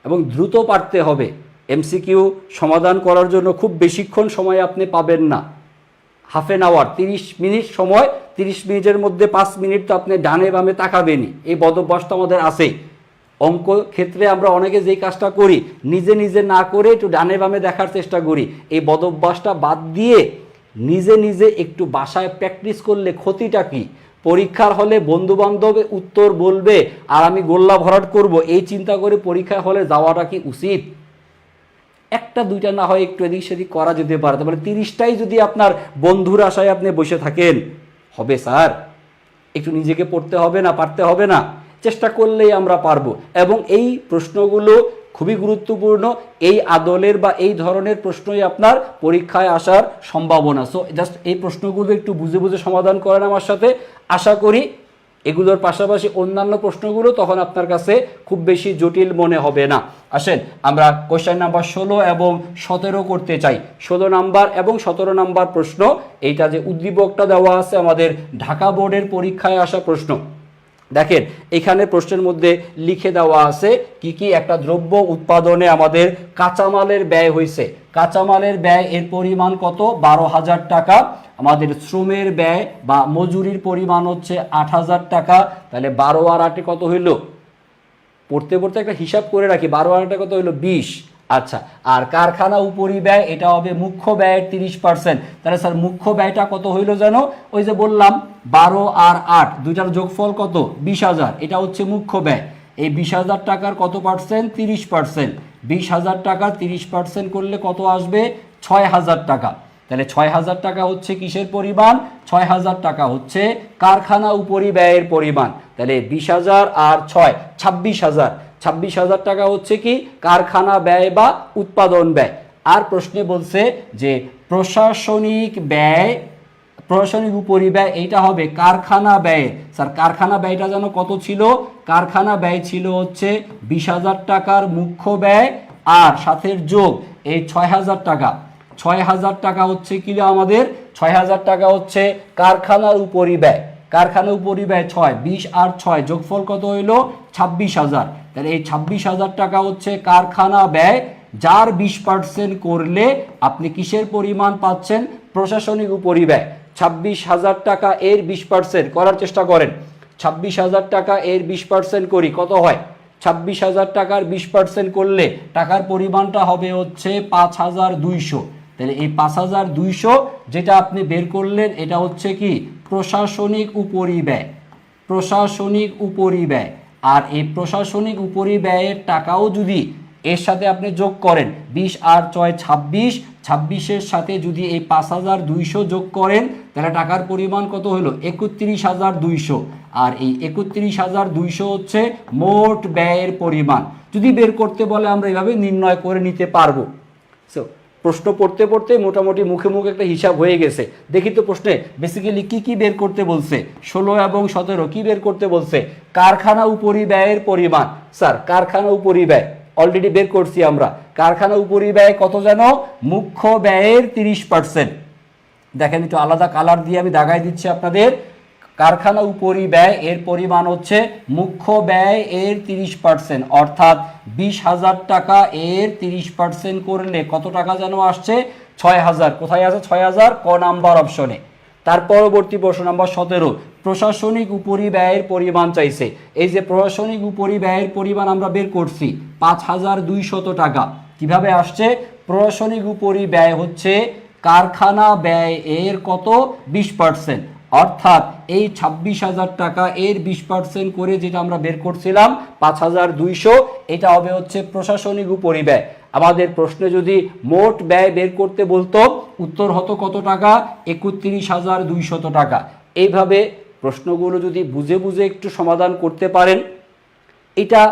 এবং দ্রুত পারতে হবে। এমসিকিউ সমাধান করার জন্য খুব বেশিক্ষণ সময় আপনি পাবেন না, হাফ এন আওয়ার, 30 মিনিট সময়। 30 মিনিটের মধ্যে 5 মিনিট তো আপনি ডানে বামে তাকাবেনই। এই বদভ্যাসটা আমাদের আছেই। অঙ্ক ক্ষেত্রে আমরা অনেকে যেই কাজটা করি, নিজে নিজে না করে একটু ডানে বামে দেখার চেষ্টা করি। এই বদভ্যাসটা বাদ দিয়ে নিজে নিজে একটু বাসায় প্র্যাকটিস করলে ক্ষতিটা কি? পরীক্ষার হলে বন্ধু বান্ধব উত্তর বলবে আর আমি গোল্লা ভরাট করব, এই চিন্তা করে পরীক্ষার হলে যাওয়াটা কি উচিত? একটা দুইটা না হয় একটু এদিক সেদিক করা যেতে পারে, তারপরে 30টাই যদি আপনার বন্ধুর আশায় আপনি বসে থাকেন, হবে স্যার? একটু নিজেকে পড়তে হবে না, পারতে হবে না? চেষ্টা করলেই আমরা পারবো। এবং এই প্রশ্নগুলো খুবই গুরুত্বপূর্ণ। এই আদলের বা এই ধরনের প্রশ্নই আপনার পরীক্ষায় আসার সম্ভাবনা। সো জাস্ট এই প্রশ্নগুলো একটু বুঝে বুঝে সমাধান করেন আমার সাথে। আশা করি এগুলোর পাশাপাশি অন্যান্য প্রশ্নগুলো তখন আপনার কাছে খুব বেশি জটিল মনে হবে না। আসেন আমরা কোশ্চেন নাম্বার 16 এবং 17 করতে চাই। 16 নাম্বার এবং 17 নাম্বার প্রশ্ন, এইটা যে উদ্দীপকটা দেওয়া আছে আমাদের ঢাকা বোর্ডের পরীক্ষায় আসা প্রশ্ন। দেখেন এখানে প্রশ্নের মধ্যে লিখে দেওয়া আছে কি কি একটা দ্রব্য উৎপাদনে আমাদের কাঁচামালের ব্যয় হয়েছে। কাঁচামালের ব্যয় এর পরিমাণ কত? 12,000 টাকা। আমাদের শ্রমের ব্যয় বা মজুরির পরিমাণ হচ্ছে 8,000 টাকা। তাহলে 12 আর 8 কত হইল? পড়তে পড়তে একটা হিসাব করে রাখি, 12 আর 8 কত হইল? 20। আচ্ছা, আর কারখানা উপরিব্যয় এটা হবে মুখ্য ব্যয়ের 30%। তাহলে স্যার মুখ্য ব্যয়টা কত হইল জানো? ওই যে বললাম 12 আর 8 দুইটার যোগফল কত? 20,000। এটা হচ্ছে মুখ্য ব্যয়। এই 20,000 টাকার কত পার্সেন্ট? 30%। 20,000 টাকার 30% করলে কত আসবে? 6,000 টাকা। তাহলে 6,000 টাকা হচ্ছে কিসের পরিমাণ? 6,000 টাকা হচ্ছে কারখানা উপরিব্যয়ের পরিমাণ। তাহলে 20,000 আর 6 26,000। 26,000 টাকা হচ্ছে কি কারখানা ব্যয় বা উৎপাদন ব্যয়। আর প্রশ্নে বলছে যে প্রশাসনিক ব্যয়, প্রশাসনিক উপরিব্যয় এইটা হবে কারখানা ব্যয়। স্যার কারখানা ব্যয়টা যেন কত ছিল? কারখানা ব্যয় ছিল হচ্ছে 20,000 টাকার মুখ্য ব্যয় আর সাথে যোগ এই 6,000 টাকা। 6,000 টাকা হচ্ছে কি আমাদের? 6,000 টাকা হচ্ছে কারখানার উপরিব্যয়। কারখানা উপরিব্যয় 6, 20 আর 6 যোগফল কত হইল? 26,000। তাহলে এই 26,000 টাকা হচ্ছে কারখানা ব্যয়, যার 20% করলে আপনি কিসের পরিমাণ পাচ্ছেন? প্রশাসনিক উপরিব্যয়। 26,000 টাকা এর 20% করার চেষ্টা করেন। 26,000 টাকা এর 20% করি কত হয়? 26,000 টাকার 20% করলে টাকার পরিমাণটা হবে হচ্ছে 5,200। তাহলে এই 5,200 যেটা আপনি বের করলেন এটা হচ্ছে কি প্রশাসনিক উপরিব্যয়। প্রশাসনিক উপরিব্যয়। আর এই প্রশাসনিক উপরিব্যয়ের টাকাও যদি এর সাথে আপনি যোগ করেন 20 আর 6 26, 26-এর সাথে যদি এই 5,200 যোগ করেন তাহলে টাকার পরিমাণ কত হলো? 31,200। আর এই 31,200 হচ্ছে মোট ব্যয়ের পরিমাণ। যদি বের করতে বলে আমরা এভাবে নির্ণয় করে নিতে পারবো। সো প্রশ্ন পড়তে পড়তে মোটামুটি মুখে মুখে একটা হিসাব হয়ে গেছে। দেখি তো প্রশ্নে বেসিক্যালি কি কি বের করতে বলছে? 16 এবং 17 কি বের করতে বলছে? কারখানা উপরিব্যয়ের পরিমাণ। স্যার কারখানা উপরিব্যয় অলরেডি বের করছি আমরা। কারখানা উপরিব্যয় কত জানো? মুখ্য ব্যয়ের 30%। দেখেন একটু আলাদা কালার দিয়ে আমি দাগাই দিচ্ছি আপনাদের। কারখানা উপরিব্যয় এর পরিমাণ হচ্ছে মুখ্য ব্যয় এর 30%, অর্থাৎ 20,000 টাকা এর 30% করলে কত টাকা যেন আসছে? 6,000। কোথায় আছে 6,000? ক নাম্বার অপশনে। তার পরবর্তী প্রশ্ন নাম্বার 17, প্রশাসনিক উপরিব্যয়ের পরিমাণ চাইছে। এই যে প্রশাসনিক উপরিব্যয়ের পরিমাণ আমরা বের করছি 5,200 টাকা। কিভাবে আসছে? প্রশাসনিক উপরিব্যয় হচ্ছে কারখানা ব্যয় এর কত? 20%, অর্থাৎ এই 26,000 টাকা এর 20% করে যেটা আমরা বের করছিলাম 5,200, এটা হবে হচ্ছে প্রশাসনিক উপরিব্যয়। আমাদের প্রশ্নে যদি মোট ব্যয় বের করতে বলতো উত্তর হতো কত টাকা? 31,200 টাকা। এইভাবে প্রশ্নগুলো যদি বুঝে বুঝে একটু সমাধান করতে পারেন, এটা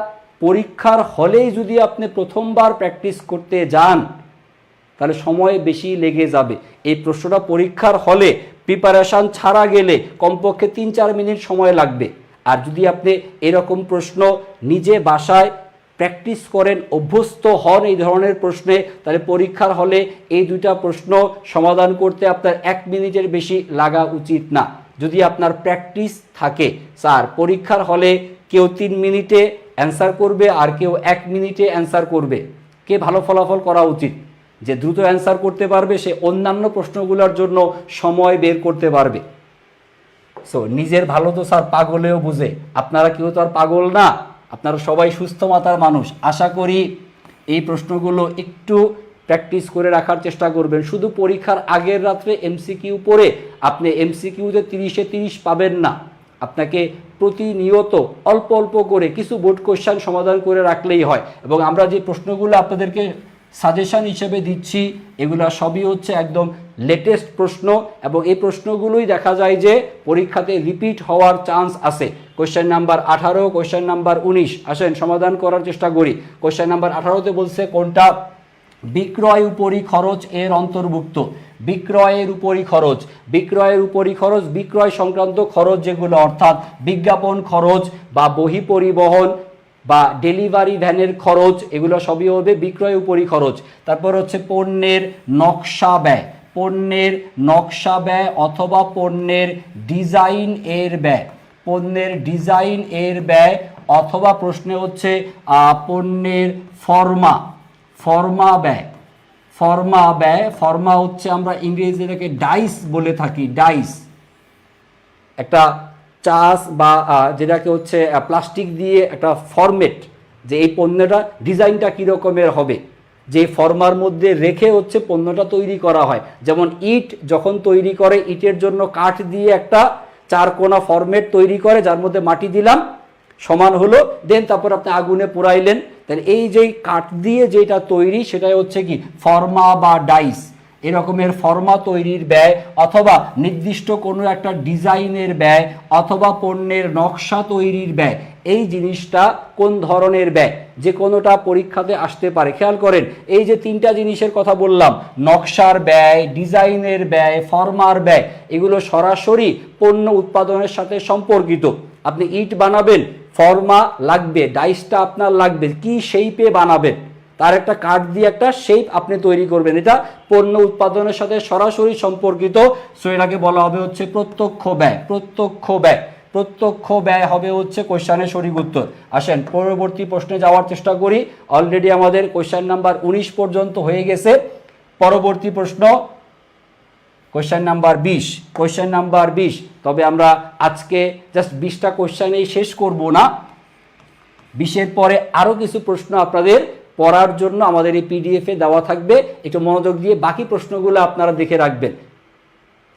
পরীক্ষার হলেই যদি আপনি প্রথমবার প্র্যাকটিস করতে যান তাহলে সময় বেশি লেগে যাবে। এই প্রশ্নটা পরীক্ষার হলে প্রিপারেশান ছাড়া গেলে কমপক্ষে 3-4 মিনিট সময় লাগবে। আর যদি আপনি এরকম প্রশ্ন নিজে বাসায় প্র্যাকটিস করেন, অভ্যস্ত হন এই ধরনের প্রশ্নে, তাহলে পরীক্ষার হলে এই দুইটা প্রশ্ন সমাধান করতে আপনার 1 মিনিটের বেশি লাগা উচিত না, যদি আপনার প্র্যাকটিস থাকে। স্যার পরীক্ষার হলে কেউ 3 মিনিটে অ্যান্সার করবে আর কেউ 1 মিনিটে অ্যান্সার করবে। কে ভালো ফলাফল করা উচিত? যে দ্রুত অ্যান্সার করতে পারবে সে অন্যান্য প্রশ্নগুলোর জন্য সময় বের করতে পারবে। সো নিজের ভালো তো স্যার পাগলেও বুঝে, আপনারা কেউ তো আর পাগল না, আপনারা সবাই সুস্থ মাথার মানুষ। আশা করি এই প্রশ্নগুলো একটু প্র্যাকটিস করে রাখার চেষ্টা করবেন। শুধু পরীক্ষার আগের রাত্রে এমসিকিউ পড়ে আপনি এমসিকিউতে 30-এ 30 পাবেন না। আপনাকে প্রতিনিয়ত অল্প অল্প করে কিছু বোর্ড কোশ্চেন সমাধান করে রাখলেই হয়। এবং আমরা যে প্রশ্নগুলো আপনাদেরকে সাজেশন হিসেবে দিচ্ছি এগুলো সবই হচ্ছে একদম লেটেস্ট প্রশ্ন, এবং এই প্রশ্নগুলোই দেখা যায় যে পরীক্ষাতে রিপিট হওয়ার চান্স আছে। কোশ্চেন নাম্বার 18, কোশ্চেন নাম্বার 19 আসেন সমাধান করার চেষ্টা করি। কোশ্চেন নাম্বার 18তে বলছে কোনটা বিক্রয় উপরি খরচ এর অন্তর্ভুক্ত? বিক্রয়ের উপরি খরচ। বিক্রয়ের উপরি খরচ বিক্রয় সংক্রান্ত খরচ যেগুলো, অর্থাৎ বিজ্ঞাপন খরচ বা বহি পরিবহন বা ডেলিভারি ভ্যানের খরচ, এগুলো সবই হবে বিক্রয় উপরি খরচ। তারপর হচ্ছে পণ্যের নকশা ব্যয়। পণ্যের নকশা ব্যয় অথবা পণ্যের ডিজাইন এর ব্যয়। পণ্যের ডিজাইন এর ব্যয়, অথবা প্রশ্নে হচ্ছে পণ্যের ফর্মা ব্যয়। ফর্মা হচ্ছে আমরা ইংরেজিটাকে ডাইস বলে থাকি, ডাইস একটা চাষ বা যেটাকে হচ্ছে প্লাস্টিক দিয়ে একটা ফরমেট, যে এই পণ্যটা ডিজাইনটা কীরকমের হবে, যে ফর্মার মধ্যে রেখে হচ্ছে পণ্যটা তৈরি করা হয়। যেমন ইট যখন তৈরি করে, ইটের জন্য কাঠ দিয়ে একটা চারকোনা ফরমেট তৈরি করে, যার মধ্যে মাটি দিলাম, সমান হলো, দেন তারপর আপনি আগুনে পোড়াইলেন। তাহলে এই যে কাঠ দিয়ে যেটা তৈরি সেটাই হচ্ছে কি ফর্মা বা ডাইস। এরকমের ফর্মা তৈরির ব্যয়, অথবা নির্দিষ্ট কোনো একটা ডিজাইনের ব্যয়, অথবা পণ্যের নকশা তৈরির ব্যয়, এই জিনিসটা কোন ধরনের ব্যয়, যে কোনোটা পরীক্ষাতে আসতে পারে। খেয়াল করেন, এই যে তিনটা জিনিসের কথা বললাম, নকশার ব্যয়, ডিজাইনের ব্যয়, ফর্মার ব্যয়, এগুলো সরাসরি পণ্য উৎপাদনের সাথে সম্পর্কিত। আপনি ইট বানাবেন, ফর্মা লাগবে, ডাইসটা আপনার লাগবে, কি শেপে বানাবেন, তার একটা কাঠ দিয়ে একটা শেপ আপনি তৈরি করবেন, এটা পণ্য উৎপাদনের সাথে সরাসরি সম্পর্কিত। সো এটাকে বলা হবে হচ্ছে প্রত্যক্ষ ব্যয় হবে হচ্ছে কোশ্চেনের সঠিক উত্তর। আসেন পরবর্তী প্রশ্নে যাওয়ার চেষ্টা করি। অলরেডি আমাদের কোশ্চেন নাম্বার 19 পর্যন্ত হয়ে গেছে। পরবর্তী প্রশ্ন কোশ্চেন নাম্বার 20। তবে আমরা আজকে জাস্ট 20টা কোশ্চেনেই শেষ করব না, 20-এর পরে আরও কিছু প্রশ্ন আপনাদের পড়ার জন্য আমাদের এই পিডিএফে দেওয়া থাকবে, একটু মনোযোগ দিয়ে বাকি প্রশ্নগুলো আপনারা দেখে রাখবেন।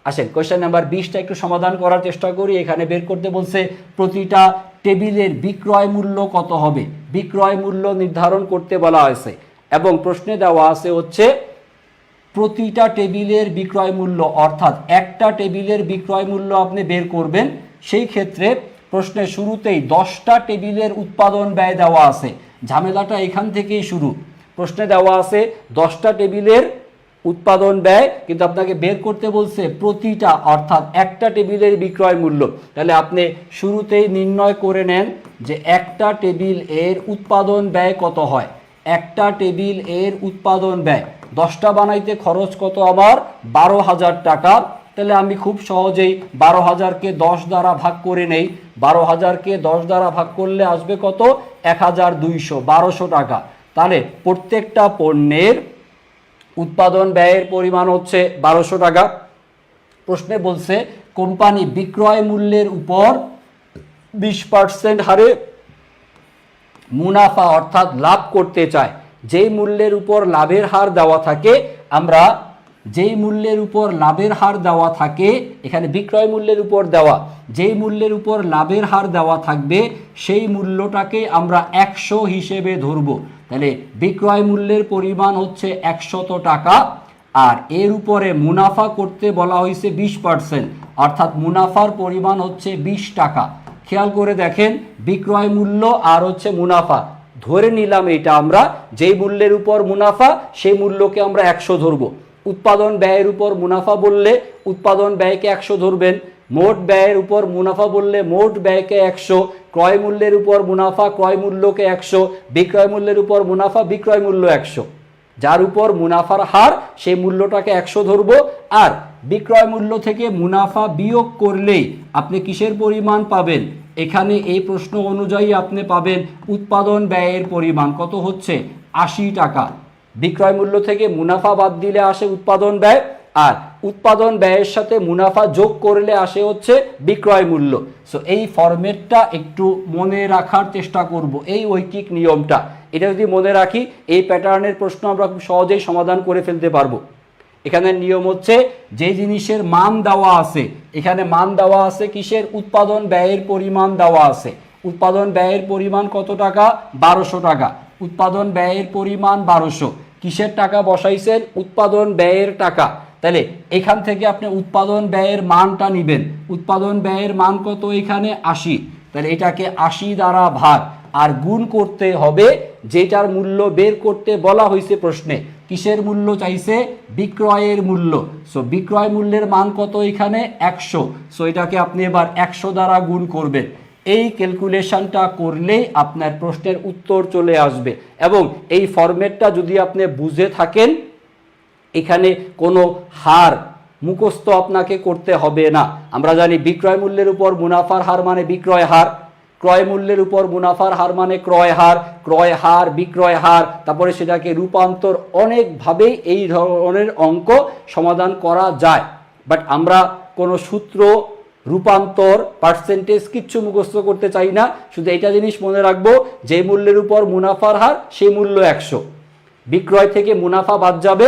আসেন কোশ্চেন নাম্বার 20টা একটু সমাধান করার চেষ্টা করি। এখানে বের করতে বলছে প্রতিটা টেবিলের বিক্রয় মূল্য কত হবে, বিক্রয় মূল্য নির্ধারণ করতে বলা হয়েছে, এবং প্রশ্নে দেওয়া আছে হচ্ছে প্রতিটা টেবিলের বিক্রয় মূল্য, অর্থাৎ একটা টেবিলের বিক্রয় মূল্য আপনি বের করবেন। সেই ক্ষেত্রে প্রশ্নের শুরুতেই 10টা টেবিলের উৎপাদন ব্যয় দেওয়া আছে। ঝামেলাটা এখান থেকেই শুরু। প্রশ্নে দেওয়া আছে 10টা টেবিলের উৎপাদন ব্যয়, কিন্তু আপনাকে বের করতে বলছে প্রতিটা, অর্থাৎ একটা টেবিলের বিক্রয় মূল্য। তাহলে আপনি শুরুতেই নির্ণয় করে নেন যে একটা টেবিল এর উৎপাদন ব্যয় কত হয়। একটা টেবিল এর উৎপাদন ব্যয় 10টা বানাইতে খরচ কত আমার 12,000 টাকা। তাহলে আমি খুব সহজেই 12,000-কে 10 দ্বারা ভাগ করে নেই। 12,000-কে 10 দ্বারা ভাগ করলে আসবে কত 1,200, 1200 টাকা। তাহলে প্রত্যেকটা পণ্যের উৎপাদন ব্যয়ের পরিমাণ হচ্ছে 1200 টাকা। প্রশ্নে বলছে কোম্পানি বিক্রয় মূল্যের উপর 20% হারে মুনাফা অর্থাৎ লাভ করতে চায়। যেই মূল্যের উপর লাভের হার দেওয়া থাকে, আমরা যেই মূল্যের উপর লাভের হার দেওয়া থাকে, এখানে বিক্রয় মূল্যের উপর দেওয়া, যেই মূল্যের উপর লাভের হার দেওয়া থাকবে সেই মূল্যটাকে আমরা 100 হিসেবে ধরব। তাহলে বিক্রয় মূল্যের পরিমাণ হচ্ছে 100 টাকা, আর এর উপরে মুনাফা করতে বলা হয়েছে 20%, অর্থাৎ মুনাফার পরিমাণ হচ্ছে 20 টাকা। খেয়াল করে দেখেন, বিক্রয় মূল্য আর হচ্ছে মুনাফা ধরে নিলাম, এটা আমরা যেই মূল্যের উপর মুনাফা সেই মূল্যকে আমরা 100 ধরব। উৎপাদন ব্যয়ের উপর মুনাফা বললে উৎপাদন ব্যয়কে 100 ধরবেন, মোট ব্যয়ের উপর মুনাফা বললে মোট ব্যয়কে 100, ক্রয় মূল্যের উপর মুনাফা ক্রয় মূল্যকে 100, বিক্রয় মূল্যের উপর মুনাফা বিক্রয় মূল্য 100। যার উপর মুনাফার হার সেই মূল্যটাকে 100 ধরব, আর বিক্রয় মূল্য থেকে মুনাফা বিয়োগ করলেই আপনি কিসের পরিমাণ পাবেন, এখানে এই প্রশ্ন অনুযায়ী আপনি পাবেন উৎপাদন ব্যয়ের পরিমাণ কত হচ্ছে 80 টাকা। বিক্রয় মূল্য থেকে মুনাফা বাদ দিলে আসে উৎপাদন ব্যয়, আর উৎপাদন ব্যয়ের সাথে মুনাফা যোগ করলে আসে হচ্ছে বিক্রয় মূল্য। সো এই ফরম্যাটটা একটু মনে রাখার চেষ্টা করব, এই ঐকিক নিয়মটা। এটা যদি মনে রাখি, এই প্যাটার্নের প্রশ্ন আমরা খুব সহজেই সমাধান করে ফেলতে পারবো। এখানে নিয়ম হচ্ছে যে জিনিসের মান দেওয়া আছে, এখানে মান দেওয়া আছে কিসের, উৎপাদন ব্যয়ের পরিমাণ দেওয়া আছে। উৎপাদন ব্যয়ের পরিমাণ কত টাকা, 1200 টাকা। উৎপাদন ব্যয়ের পরিমাণ 1200, কিসের টাকা বসাইছেন, উৎপাদন ব্যয়ের টাকা। তাহলে এখান থেকে আপনি উৎপাদন ব্যয়ের মানটা নেবেন। উৎপাদন ব্যয়ের মান কত, এখানে 80। তাহলে এটাকে 80 দ্বারা ভাগ, আর গুণ করতে হবে যেটার মূল্য বের করতে বলা হয়েছে প্রশ্নে। কিসের মূল্য চাইছে, বিক্রয়ের মূল্য। সো বিক্রয় মূল্যের মান কত, এখানে 100। সো এটাকে আপনি এবার 100 দ্বারা গুণ করবেন। এই ক্যালকুলেশনটা করলেই আপনার প্রশ্নের উত্তর চলে আসবে। এবং এই ফরম্যাটটা যদি আপনি বুঝে থাকেন, এখানে কোনো হার মুখস্থ আপনাকে করতে হবে না। আমরা জানি বিক্রয় মূল্যের উপর মুনাফার হার মানে বিক্রয় হার, ক্রয় মূল্যের উপর মুনাফার হার মানে ক্রয় হার, বিক্রয় হার, তারপরে সেটাকে রূপান্তর, অনেকভাবেই এই ধরনের অঙ্ক সমাধান করা যায়। বাট আমরা কোনো সূত্র, রূপান্তর, পার্সেন্টেজ কিচ্ছু মুখস্থ করতে চাই না। শুধু এটা জিনিস মনে রাখবো, যে মূল্যের উপর মুনাফার হার সেই মূল্য 100, বিক্রয় থেকে মুনাফা বাদ যাবে,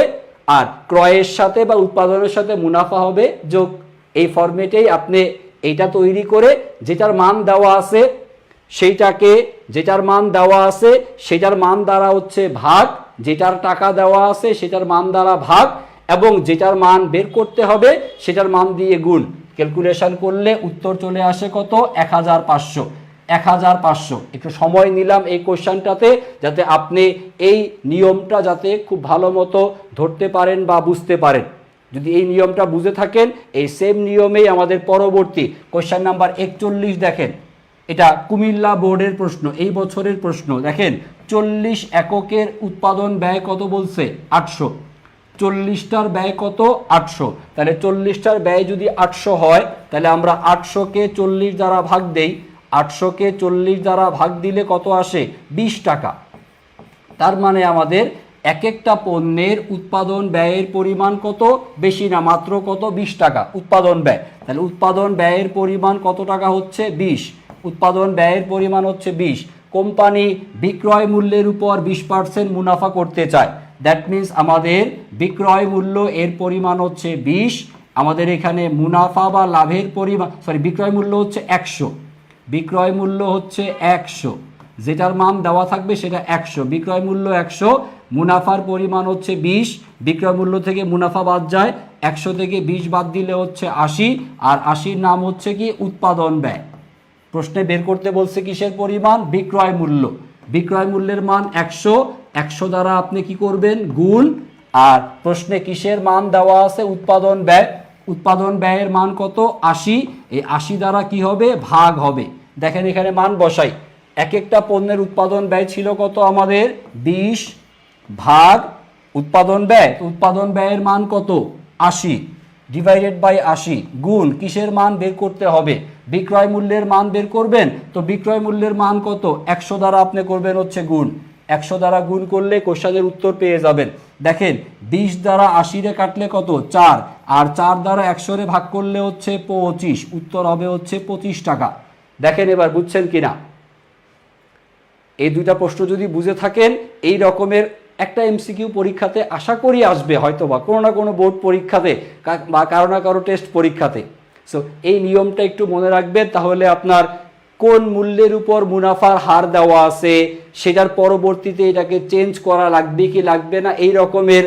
আর ক্রয়ের সাথে বা উৎপাদনের সাথে মুনাফা হবে যোগ। এই ফরম্যাটেই আপনি এইটা তৈরি করে যেটার মান দেওয়া আছে সেটার মান দ্বারা হচ্ছে ভাগ, যেটার টাকা দেওয়া আছে সেটার মান দ্বারা ভাগ, এবং যেটার মান বের করতে হবে সেটার মান দিয়ে গুণ। ক্যালকুলেশন করলে উত্তর চলে আসে কত? 1500। একটু সময় নিলাম এই কোশ্চেনটাতে, যাতে আপনি এই নিয়মটা যাতে খুব ভালো মতো ধরতে পারেন বা বুঝতে পারেন। যদি এই নিয়মটা বুঝে থাকেন, এই সেম নিয়মেই আমাদের পরবর্তী কোশ্চেন নাম্বার 41 দেখেন। এটা কুমিল্লা বোর্ডের প্রশ্ন, এই বছরের প্রশ্ন। দেখেন 40 এককের উৎপাদন ব্যয় কত বলছে? 800। 40টার ব্যয় কত? 800। তাহলে 40টার ব্যয় যদি 800 হয়, তাহলে আমরা 800কে 40 দ্বারা ভাগ দেই। 800কে 40 দ্বারা ভাগ দিলে কত আসে? 20 টাকা। তার মানে আমাদের এক একটা পণ্যের উৎপাদন ব্যয়ের পরিমাণ কত? বেশি না, মাত্র কত? 20 টাকা উৎপাদন ব্যয়। তাহলে উৎপাদন ব্যয়ের পরিমাণ কত টাকা হচ্ছে? 20। উৎপাদন ব্যয়ের পরিমাণ হচ্ছে 20। কোম্পানি বিক্রয় মূল্যের উপর 20% মুনাফা করতে চায়। দ্যাট মিন্স আমাদের বিক্রয় মূল্য এর পরিমাণ হচ্ছে 20। আমাদের এখানে মুনাফা বা লাভের পরিমাণ, বিক্রয় মূল্য হচ্ছে 100। বিক্রয় মূল্য হচ্ছে 100, যেটার মান দেওয়া থাকবে সেটা 100। বিক্রয় মূল্য 100, মুনাফার পরিমাণ হচ্ছে 20। বিক্রয় মূল্য থেকে মুনাফা বাদ যায়, 100 থেকে 20 বাদ দিলে হচ্ছে 80, আর 80-র নাম হচ্ছে কি? উৎপাদন ব্যয়। প্রশ্নে বের করতে বলছে কিসের পরিমাণ? বিক্রয় মূল্য। বিক্রয় মূল্যের মান 100, 100 দ্বারা আপনি কি করবেন? গুণ। আর প্রশ্নে কিসের মান দেওয়া আছে? উৎপাদন ব্যয়। উৎপাদন ব্যয়ের মান কত? 80। এই 80 দ্বারা কি হবে? ভাগ হবে। দেখেন এখানে মান বসাই। এক একটা পণ্যের উৎপাদন ব্যয় ছিল কত আমাদের? 20 ভাগ উৎপাদন ব্যয়। উৎপাদন ব্যয়ের মান কত? 80 ডিভাইডেড বাই 80 গুণ কিসের মান বের করতে হবে? বিক্রয় মূল্যের মান বের করবেন। তো বিক্রয় মূল্যের মান কত? 100 দ্বারা আপনি করবেন হচ্ছে গুণ। 100 দ্বারা গুণ করলে কোশ্চেনের উত্তর পেয়ে যাবেন। দেখেন 20 দ্বারা 80 রে কাটলে কত? 4, আর 4 দ্বারা 100 রে ভাগ করলে হচ্ছে 25। উত্তর হবে হচ্ছে 25 টাকা। দেখেন এবার বুঝছেন কিনা? এই দুইটা প্রশ্ন যদি বুঝে থাকেন, এই রকমের একটা এমসিকিউ পরীক্ষাতে আশা করি আসবে, হয়তো বা কোনো না কোনো বোর্ড পরীক্ষাতে বা কারো না কারো টেস্ট পরীক্ষাতে। সো এই নিয়মটা একটু মনে রাখবেন, তাহলে আপনার কোন মূল্যের উপর মুনাফার হার দেওয়া আছে, সেটার পরবর্তীতে এটাকে চেঞ্জ করা লাগবে কি লাগবে না, এই রকমের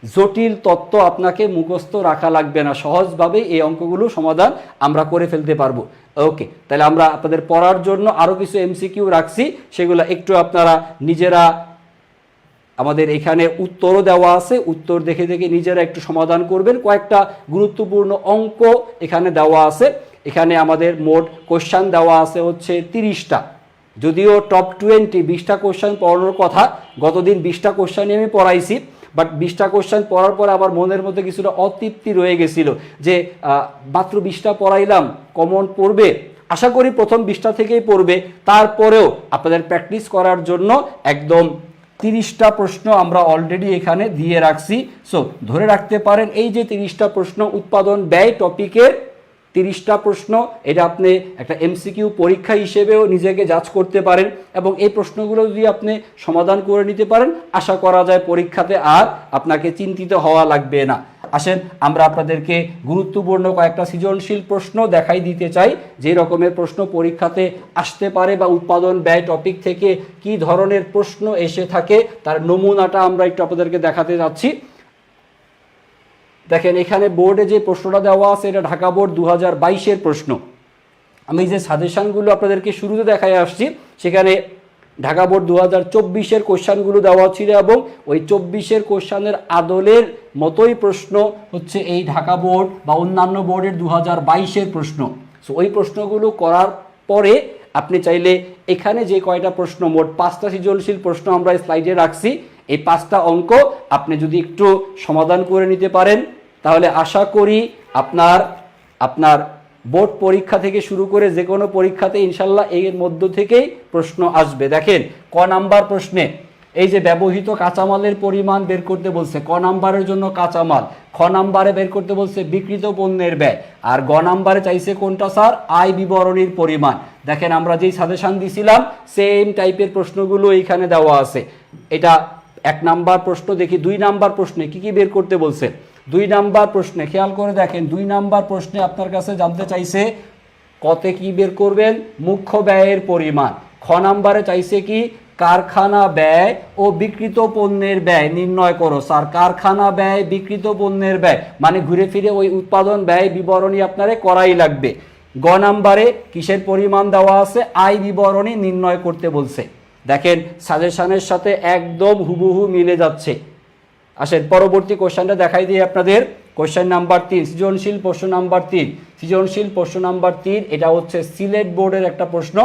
জটিল তত্ত্ব আপনাকে মুখস্থ রাখা লাগবে না। সহজভাবে এই অঙ্কগুলো সমাধান আমরা করে ফেলতে পারবো। ওকে, তাহলে আমরা আপনাদের পড়ার জন্য আরও কিছু এমসিকিউ রাখছি, সেগুলো একটু আপনারা নিজেরা, আমাদের এখানে উত্তরও দেওয়া আছে, উত্তর দেখে দেখে নিজেরা একটু সমাধান করবেন। কয়েকটা গুরুত্বপূর্ণ অঙ্ক এখানে দেওয়া আছে। এখানে আমাদের মোট কোশ্চেন দেওয়া আছে হচ্ছে 30টা। যদিও টপ 20টা কোশ্চেন পড়ানোর কথা, গতদিন 20টা কোশ্চেনই আমি পড়াইছি, বাট 20টা কোশ্চেন পড়ার পর আবার মনের মধ্যে কিছুটা অতৃপ্তি রয়ে গেছিল যে মাত্র 20টা পড়াইলাম, কমন পড়বে। আশা করি প্রথম 20টা থেকেই পড়বে। তারপরেও আপনাদের প্র্যাকটিস করার জন্য একদম 30টা প্রশ্ন আমরা অলরেডি এখানে দিয়ে রাখছি। সো ধরে রাখতে পারেন এই যে 30টা প্রশ্ন উৎপাদন ব্যয় টপিকের 30টা প্রশ্ন, এটা আপনি একটা এমসিকিউ পরীক্ষা হিসেবেও নিজেকে জাজ করতে পারেন, এবং এই প্রশ্নগুলো যদি আপনি সমাধান করে নিতে পারেন, আশা করা যায় পরীক্ষাতে আর আপনাকে চিন্তিত হওয়া লাগবে না। আসেন আমরা আপনাদেরকে গুরুত্বপূর্ণ কয়েকটা সৃজনশীল প্রশ্ন দেখাই দিতে চাই, যে রকমের প্রশ্ন পরীক্ষাতে আসতে পারে বা উৎপাদন ব্যয় টপিক থেকে কি ধরনের প্রশ্ন এসে থাকে তার নমুনাটা আমরা একটু আপনাদেরকে দেখাতে যাচ্ছি। দেখেন এখানে বোর্ডে যে প্রশ্নটা দেওয়া আছে, এটা ঢাকা বোর্ড 2022-এর প্রশ্ন। আমি যে সাজেশনগুলো আপনাদেরকে শুরুতে দেখাই আসছি, সেখানে ঢাকা বোর্ড 2024-এর কোশ্চেনগুলো দেওয়া ছিল, এবং ওই 24-এর কোশ্চেনের আদলের মতোই প্রশ্ন হচ্ছে এই ঢাকা বোর্ড বা অন্যান্য বোর্ডের 2022-এর প্রশ্ন। সো ওই প্রশ্নগুলো করার পরে আপনি চাইলে এখানে যে কয়টা প্রশ্ন, মোট 5টা সৃজনশীল প্রশ্ন আমরা স্লাইডে রাখছি, এই 5টা অঙ্ক আপনি যদি একটু সমাধান করে নিতে পারেন, তাহলে আশা করি আপনার আপনার বোর্ড পরীক্ষা থেকে শুরু করে যে কোনো পরীক্ষাতে ইনশাল্লাহ এর মধ্য থেকেই প্রশ্ন আসবে। দেখেন ক নাম্বার প্রশ্নে এই যে ব্যবহৃত কাঁচামালের পরিমাণ বের করতে বলছে, ক নাম্বারের জন্য কাঁচামাল, খ নাম্বারে বের করতে বলছে বিক্রিত পণ্যের ব্যয়, আর গ নাম্বারে চাইছে কোনটা স্যার, আয় বিবরণীর পরিমাণ। দেখেন আমরা যেই সাজেশন দিছিলাম সেম টাইপের প্রশ্নগুলো এইখানে দেওয়া আছে। এটা 1 নাম্বার প্রশ্ন। দেখি 2 নাম্বার প্রশ্নে কি কি বের করতে বলছে। 2 নাম্বার প্রশ্নে খেয়াল করে দেখেন, 2 নাম্বার প্রশ্নে আপনার কাছে জানতে চাইছে কতে কি বের করবেন, মুখ্য ব্যয়ের পরিমাণ। খ নাম্বারে চাইছে কি, কারখানা ব্যয় ও বিক্রিত পণ্যের ব্যয় নির্ণয় করো। স্যার কারখানা ব্যয় বিক্রিত পণ্যের ব্যয় মানে ঘুরে ফিরে ওই উৎপাদন ব্যয় বিবরণী আপনারে করাই লাগবে। গ নাম্বারে কিসের পরিমাণ দেওয়া আছে, আয় বিবরণী নির্ণয় করতে বলছে। দেখেন সাজেশনের সাথে একদম হুবহু মিলে যাচ্ছে। আসেন পরবর্তী কোশ্চেনটা দেখাই দিই আপনাদের। কোশ্চেন নাম্বার 3, সৃজনশীল প্রশ্ন নাম্বার 3। সৃজনশীল প্রশ্ন নাম্বার 3 এটা হচ্ছে সিলেট বোর্ডের একটা প্রশ্ন।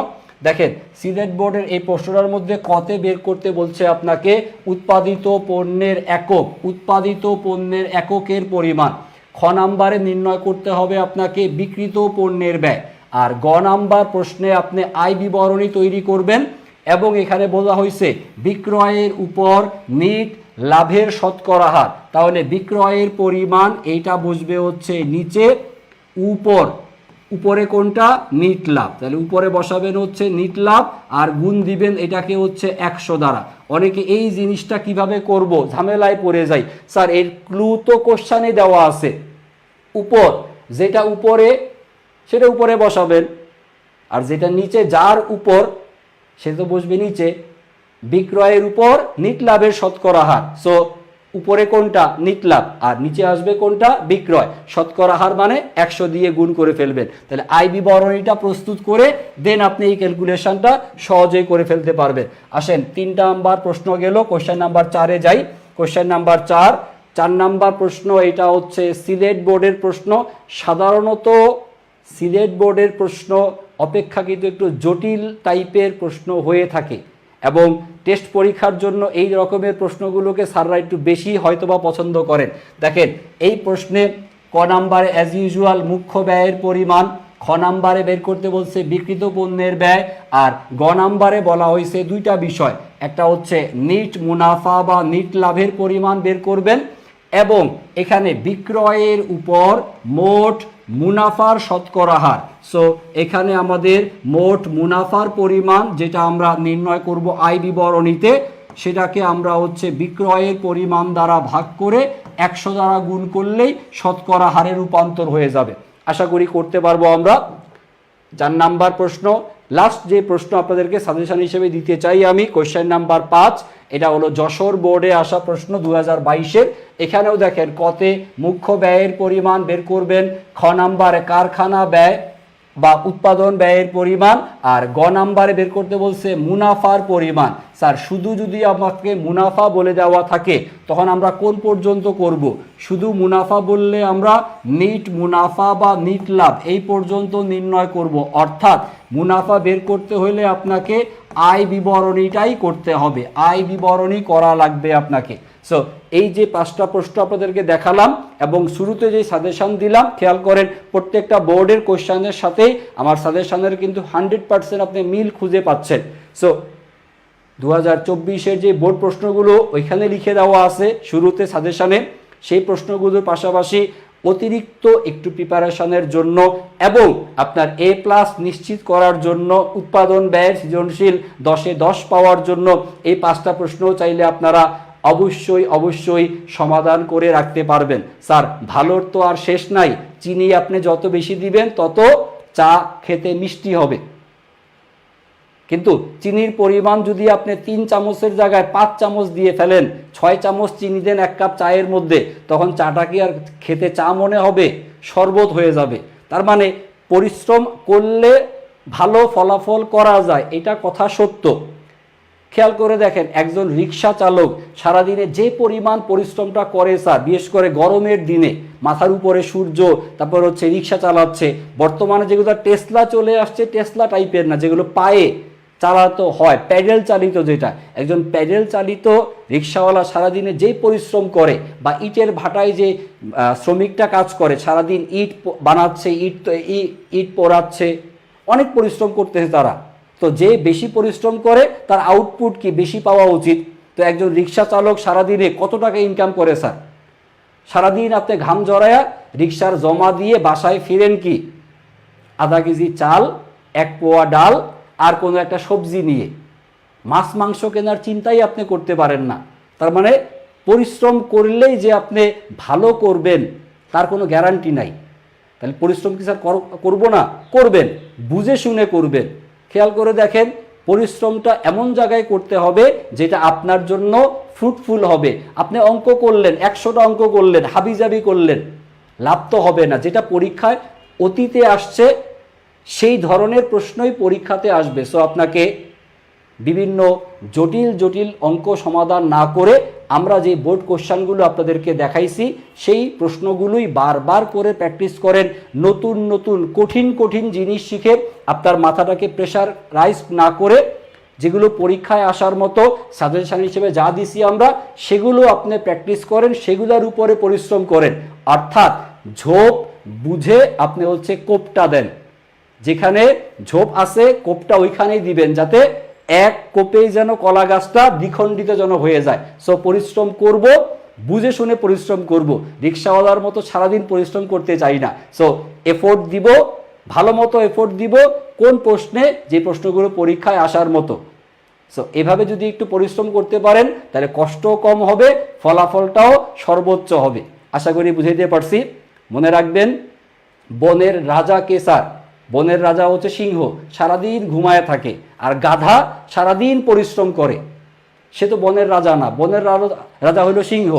দেখেন সিলেট বোর্ডের এই প্রশ্নটার মধ্যে কতে বের করতে বলছে আপনাকে, উৎপাদিত পণ্যের একক, উৎপাদিত পণ্যের এককের পরিমাণ। খ নাম্বারে নির্ণয় করতে হবে আপনাকে বিক্রিত পণ্যের ব্যয়, আর গ নাম্বার প্রশ্নে আপনি আয় বিবরণী তৈরি করবেন এবং এখানে বলা হয়েছে বিক্রয়ের উপর নিট লাভের শতকরা হার। তাহলে বিক্রয়ের পরিমাণ এইটা বুঝবে হচ্ছে নিচে, উপর, উপরে কোনটা, নিট লাভ। তাহলে উপরে বসাবেন হচ্ছে নিট লাভ আর গুণ দিবেন এটাকে হচ্ছে 100 দ্বারা। অনেকে এই জিনিসটা কিভাবে করব ঝামেলায় পড়ে যায়। স্যার এর ক্লু তো কোশ্চেনে দেওয়া আছে, উপর যেটা উপরে সেটা উপরে বসাবেন, আর যেটা নিচে যার উপর সে তো বসবে নিচে। বিক্রয়ের উপর নিট লাভের শতকরা হার, সো উপরে কোনটা, নিট লাভ, আর নিচে আসবে কোনটা, বিক্রয়। শতকরা হার মানে 100 দিয়ে গুণ করে ফেলবেন। তাহলে আয় বিবরণীটা প্রস্তুত করে দেন আপনি এই ক্যালকুলেশনটা সহজেই করে ফেলতে পারবেন। আসেন 3 নাম্বার প্রশ্ন গেল, কোশ্চেন নাম্বার 4-এ যাই। কোশ্চেন নাম্বার 4 নাম্বার প্রশ্ন, এটা হচ্ছে সিলেট বোর্ডের প্রশ্ন। সাধারণত সিলেট বোর্ডের প্রশ্ন অপেক্ষাকৃত একটু জটিল টাইপের প্রশ্ন হয়ে থাকে এবং টেস্ট পরীক্ষার জন্য এই রকমের প্রশ্নগুলোকে স্যাররা একটু বেশি হয়তোবা পছন্দ করেন। দেখেন এই প্রশ্নে ক নাম্বারে অ্যাজ ইউজুয়াল মুখ্য ব্যয়ের পরিমাণ, খ নাম্বারে বের করতে বলছে বিক্রিত পণ্যের ব্যয়, আর গ নাম্বারে বলা হয়েছে 2টা বিষয়, একটা হচ্ছে নিট মুনাফা বা নিট লাভের পরিমাণ বের করবেন এবং এখানে বিক্রয়ের উপর মোট মুনাফার শতকরা হার। সো এখানে আমাদের মোট মুনাফার পরিমাণ যেটা আমরা নির্ণয় করব আয় বিবরণীতে, সেটাকে আমরা হচ্ছে বিক্রয়ের পরিমাণ দ্বারা ভাগ করে 100 দ্বারা গুণ করলেই শতকরা হারে রূপান্তর হয়ে যাবে। আশা করি করতে পারবো আমরা। 4 নাম্বার প্রশ্ন, লাস্ট যে প্রশ্ন আপনাদেরকে সাজেশন হিসেবে দিতে চাই আমি, কোশ্চেন নাম্বার 5। এটা হলো যশোর বোর্ডে আসা প্রশ্ন 2022-এর। এখানেও দেখেন কতে মুখ্য ব্যয়ের পরিমাণ বের করবেন, খ নাম্বারে কারখানা ব্যয় বা উৎপাদন ব্যয়ের পরিমাণ, আর গ নাম্বারে বের করতে বলছে মুনাফার পরিমাণ। স্যার শুধু যদি আমাকে মুনাফা বলে দেওয়া থাকে তখন আমরা কোন পর্যন্ত করব, শুধু মুনাফা বললে আমরা নিট মুনাফা বা নিট লাভ এই পর্যন্ত নির্ণয় করব। অর্থাৎ মুনাফা বের করতে হলে আপনাকে আয় বিবরণীটাই করতে হবে, আয় বিবরণী করা লাগবে আপনাকে। সো এই যে 5টা প্রশ্ন আপনাদেরকে দেখালাম এবং শুরুতে যে সাজেশন দিলাম, খেয়াল করেন প্রত্যেকটা বোর্ডের কোশ্চেনের সাথেই আমার সাজেশনের কিন্তু 100% আপনি মিল খুঁজে পাচ্ছেন। সো 2024-এর যে বোর্ড প্রশ্নগুলো ওইখানে লিখে দেওয়া আছে শুরুতে সাজেশনে, সেই প্রশ্নগুলোর পাশাপাশি অতিরিক্ত একটু প্রিপারেশনের জন্য এবং আপনার A+ নিশ্চিত করার জন্য উৎপাদন ব্যয়ের সৃজনশীল 10-এ 10 পাওয়ার জন্য এই 5টা প্রশ্নও চাইলে আপনারা অবশ্যই সমাধান করে রাখতে পারবেন। স্যার ভালোর তো আর শেষ নাই, চিনি আপনি যত বেশি দিবেন তত চা খেতে মিষ্টি হবে, কিন্তু চিনির পরিমাণ যদি আপনি 3 চামচের জায়গায় 5 চামচ দিয়ে ফেলেন, 6 চামচ চিনি দেন 1 কাপ চায়ের মধ্যে, তখন চাটা কি আর খেতে চা মনে হবে, শরবত হয়ে যাবে। তার মানে পরিশ্রম করলে ভালো ফলাফল করা যায়, এটা কথা সত্য। খেয়াল করে দেখেন একজন রিক্সা চালক সারাদিনে যে পরিমাণ পরিশ্রমটা করে স্যার, বিশেষ করে গরমের দিনে মাথার উপরে সূর্য, তারপর হচ্ছে রিক্সা চালাচ্ছে। বর্তমানে যেগুলো টেসলা চলে আসছে, টেসলা টাইপের না, যেগুলো পায়ে চালাতে হয়, প্যাডেল চালিত যেটা, একজন প্যাডেল চালিত রিক্সাওয়ালা সারাদিনে যেই পরিশ্রম করে, বা ইটের ভাটায় যে শ্রমিকটা কাজ করে সারাদিন, ইট বানাচ্ছে, ইট পোড়াচ্ছে, অনেক পরিশ্রম করতেছে তারা। তো যে বেশি পরিশ্রম করে তার আউটপুট কি বেশি পাওয়া উচিত। তো একজন রিক্সা চালক সারাদিনে কত টাকা ইনকাম করে স্যার? সারাদিন আপনি ঘাম জড়ায়া রিক্সার জমা দিয়ে বাসায় ফিরেন কি আধা কেজি চাল, 1 পোয়া ডাল আর কোনো একটা সবজি নিয়ে। মাছ মাংস কেনার চিন্তাই আপনি করতে পারেন না। তার মানে পরিশ্রম করলেই যে আপনি ভালো করবেন তার কোনো গ্যারান্টি নাই। তাহলে পরিশ্রম কি স্যার করবো না? করবেন, বুঝে শুনে করবেন। খেয়াল করে দেখেন, পরিশ্রমটা এমন জায়গায় করতে হবে যেটা আপনার জন্য ফ্রুটফুল হবে। আপনি অঙ্ক করলেন, 100টা অঙ্ক করলেন, হাবিজাবি করলেন, লাভ তো হবে না। যেটা পরীক্ষায় অতীতে আসছে সেই ধরনের প্রশ্নই পরীক্ষাতে আসবে। সো আপনাকে বিভিন্ন জটিল জটিল অঙ্ক সমাধান না করে আমরা যে বোর্ড কোশ্চেনগুলো আপনাদেরকে দেখাইছি সেই প্রশ্নগুলোই বারবার করে প্র্যাকটিস করেন। নতুন নতুন কঠিন কঠিন জিনিস শিখে আপনার মাথাটাকে প্রেশারাইজ না করে যেগুলো পরীক্ষায় আসার মতো সাজেশন হিসেবে যা দিছি আমরা সেগুলো আপনি প্র্যাকটিস করেন, সেগুলোর উপরে পরিশ্রম করেন। অর্থাৎ ঝোপ বুঝে আপনি হচ্ছে কোপটা দেন। যেখানে ঝোপ আছে কোপটা ওইখানেই দিবেন, যাতে এক কোপেই যেন কলা গাছটা দ্বিখণ্ডিত যেন হয়ে যায়। সো পরিশ্রম করব, বুঝে শুনে পরিশ্রম করব। রিক্সাওয়ালার মতো সারাদিন পরিশ্রম করতে চাই না। সো এফোর্ট দিব, ভালো মতো এফোর্ট দিব কোন প্রশ্নে, যে প্রশ্নগুলো পরীক্ষায় আসার মতো। সো এভাবে যদি একটু পরিশ্রম করতে পারেন তাহলে কষ্টও কম হবে, ফলাফলটাও সর্বোচ্চ হবে। আশা করি বুঝাইতে পারছি। মনে রাখবেন, বনের রাজা কে স্যার? বনের রাজা হচ্ছে সিংহ, সারাদিন ঘুমায় থাকে। আর গাধা সারাদিন পরিশ্রম করে, সে তো বনের রাজা না। বনের রাজা হলো সিংহ,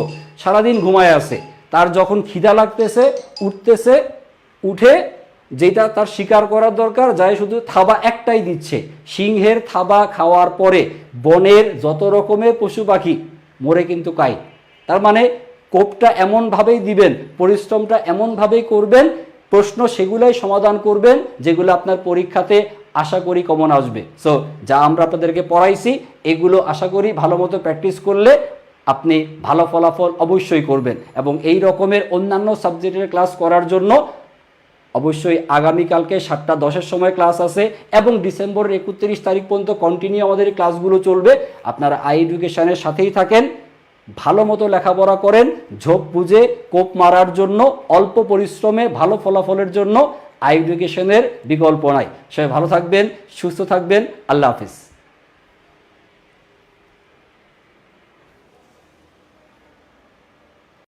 সারাদিন ঘুমায় আছে। তার যখন খিদা লাগতেছে উঠতেছে, উঠে যেটা তার শিকার করার দরকার যায় শুধু থাবা একটাই দিচ্ছে। সিংহের থাবা খাওয়ার পরে বনের যত রকমের পশু পাখি মরে কিন্তু কাই। তার মানে কোপটা এমনভাবেই দিবেন, পরিশ্রমটা এমনভাবেই করবেন, প্রশ্ন সেগুলাই সমাধান করবেন যেগুলো আপনার পরীক্ষাতে আশা করি কমন আসবে। সো যা আমরা আপনাদেরকে পড়াইছি এগুলো আশা করি ভালো মতো প্র্যাকটিস করলে আপনি ভালো ফলাফল অবশ্যই করবেন। এবং এই রকমের অন্যান্য সাবজেক্টের ক্লাস করার জন্য অবশ্যই আগামীকালকে 7টা 10-এর সময় ক্লাস আছে এবং ডিসেম্বরের 31 তারিখ পর্যন্ত কন্টিনিউ আমাদের এই ক্লাসগুলো চলবে। আপনারা আই এডুকেশনের সাথেই থাকেন, ভালো মতো লেখাপড়া করেন, ঝোপ বুঝে কোপ মারার জন্য, অল্প পরিশ্রমে ভালো ফলাফলের জন্য আই এডুকেশনের বিকল্প নাই। সবাই ভালো থাকবেন, সুস্থ থাকবেন। আল্লাহ হাফিজ।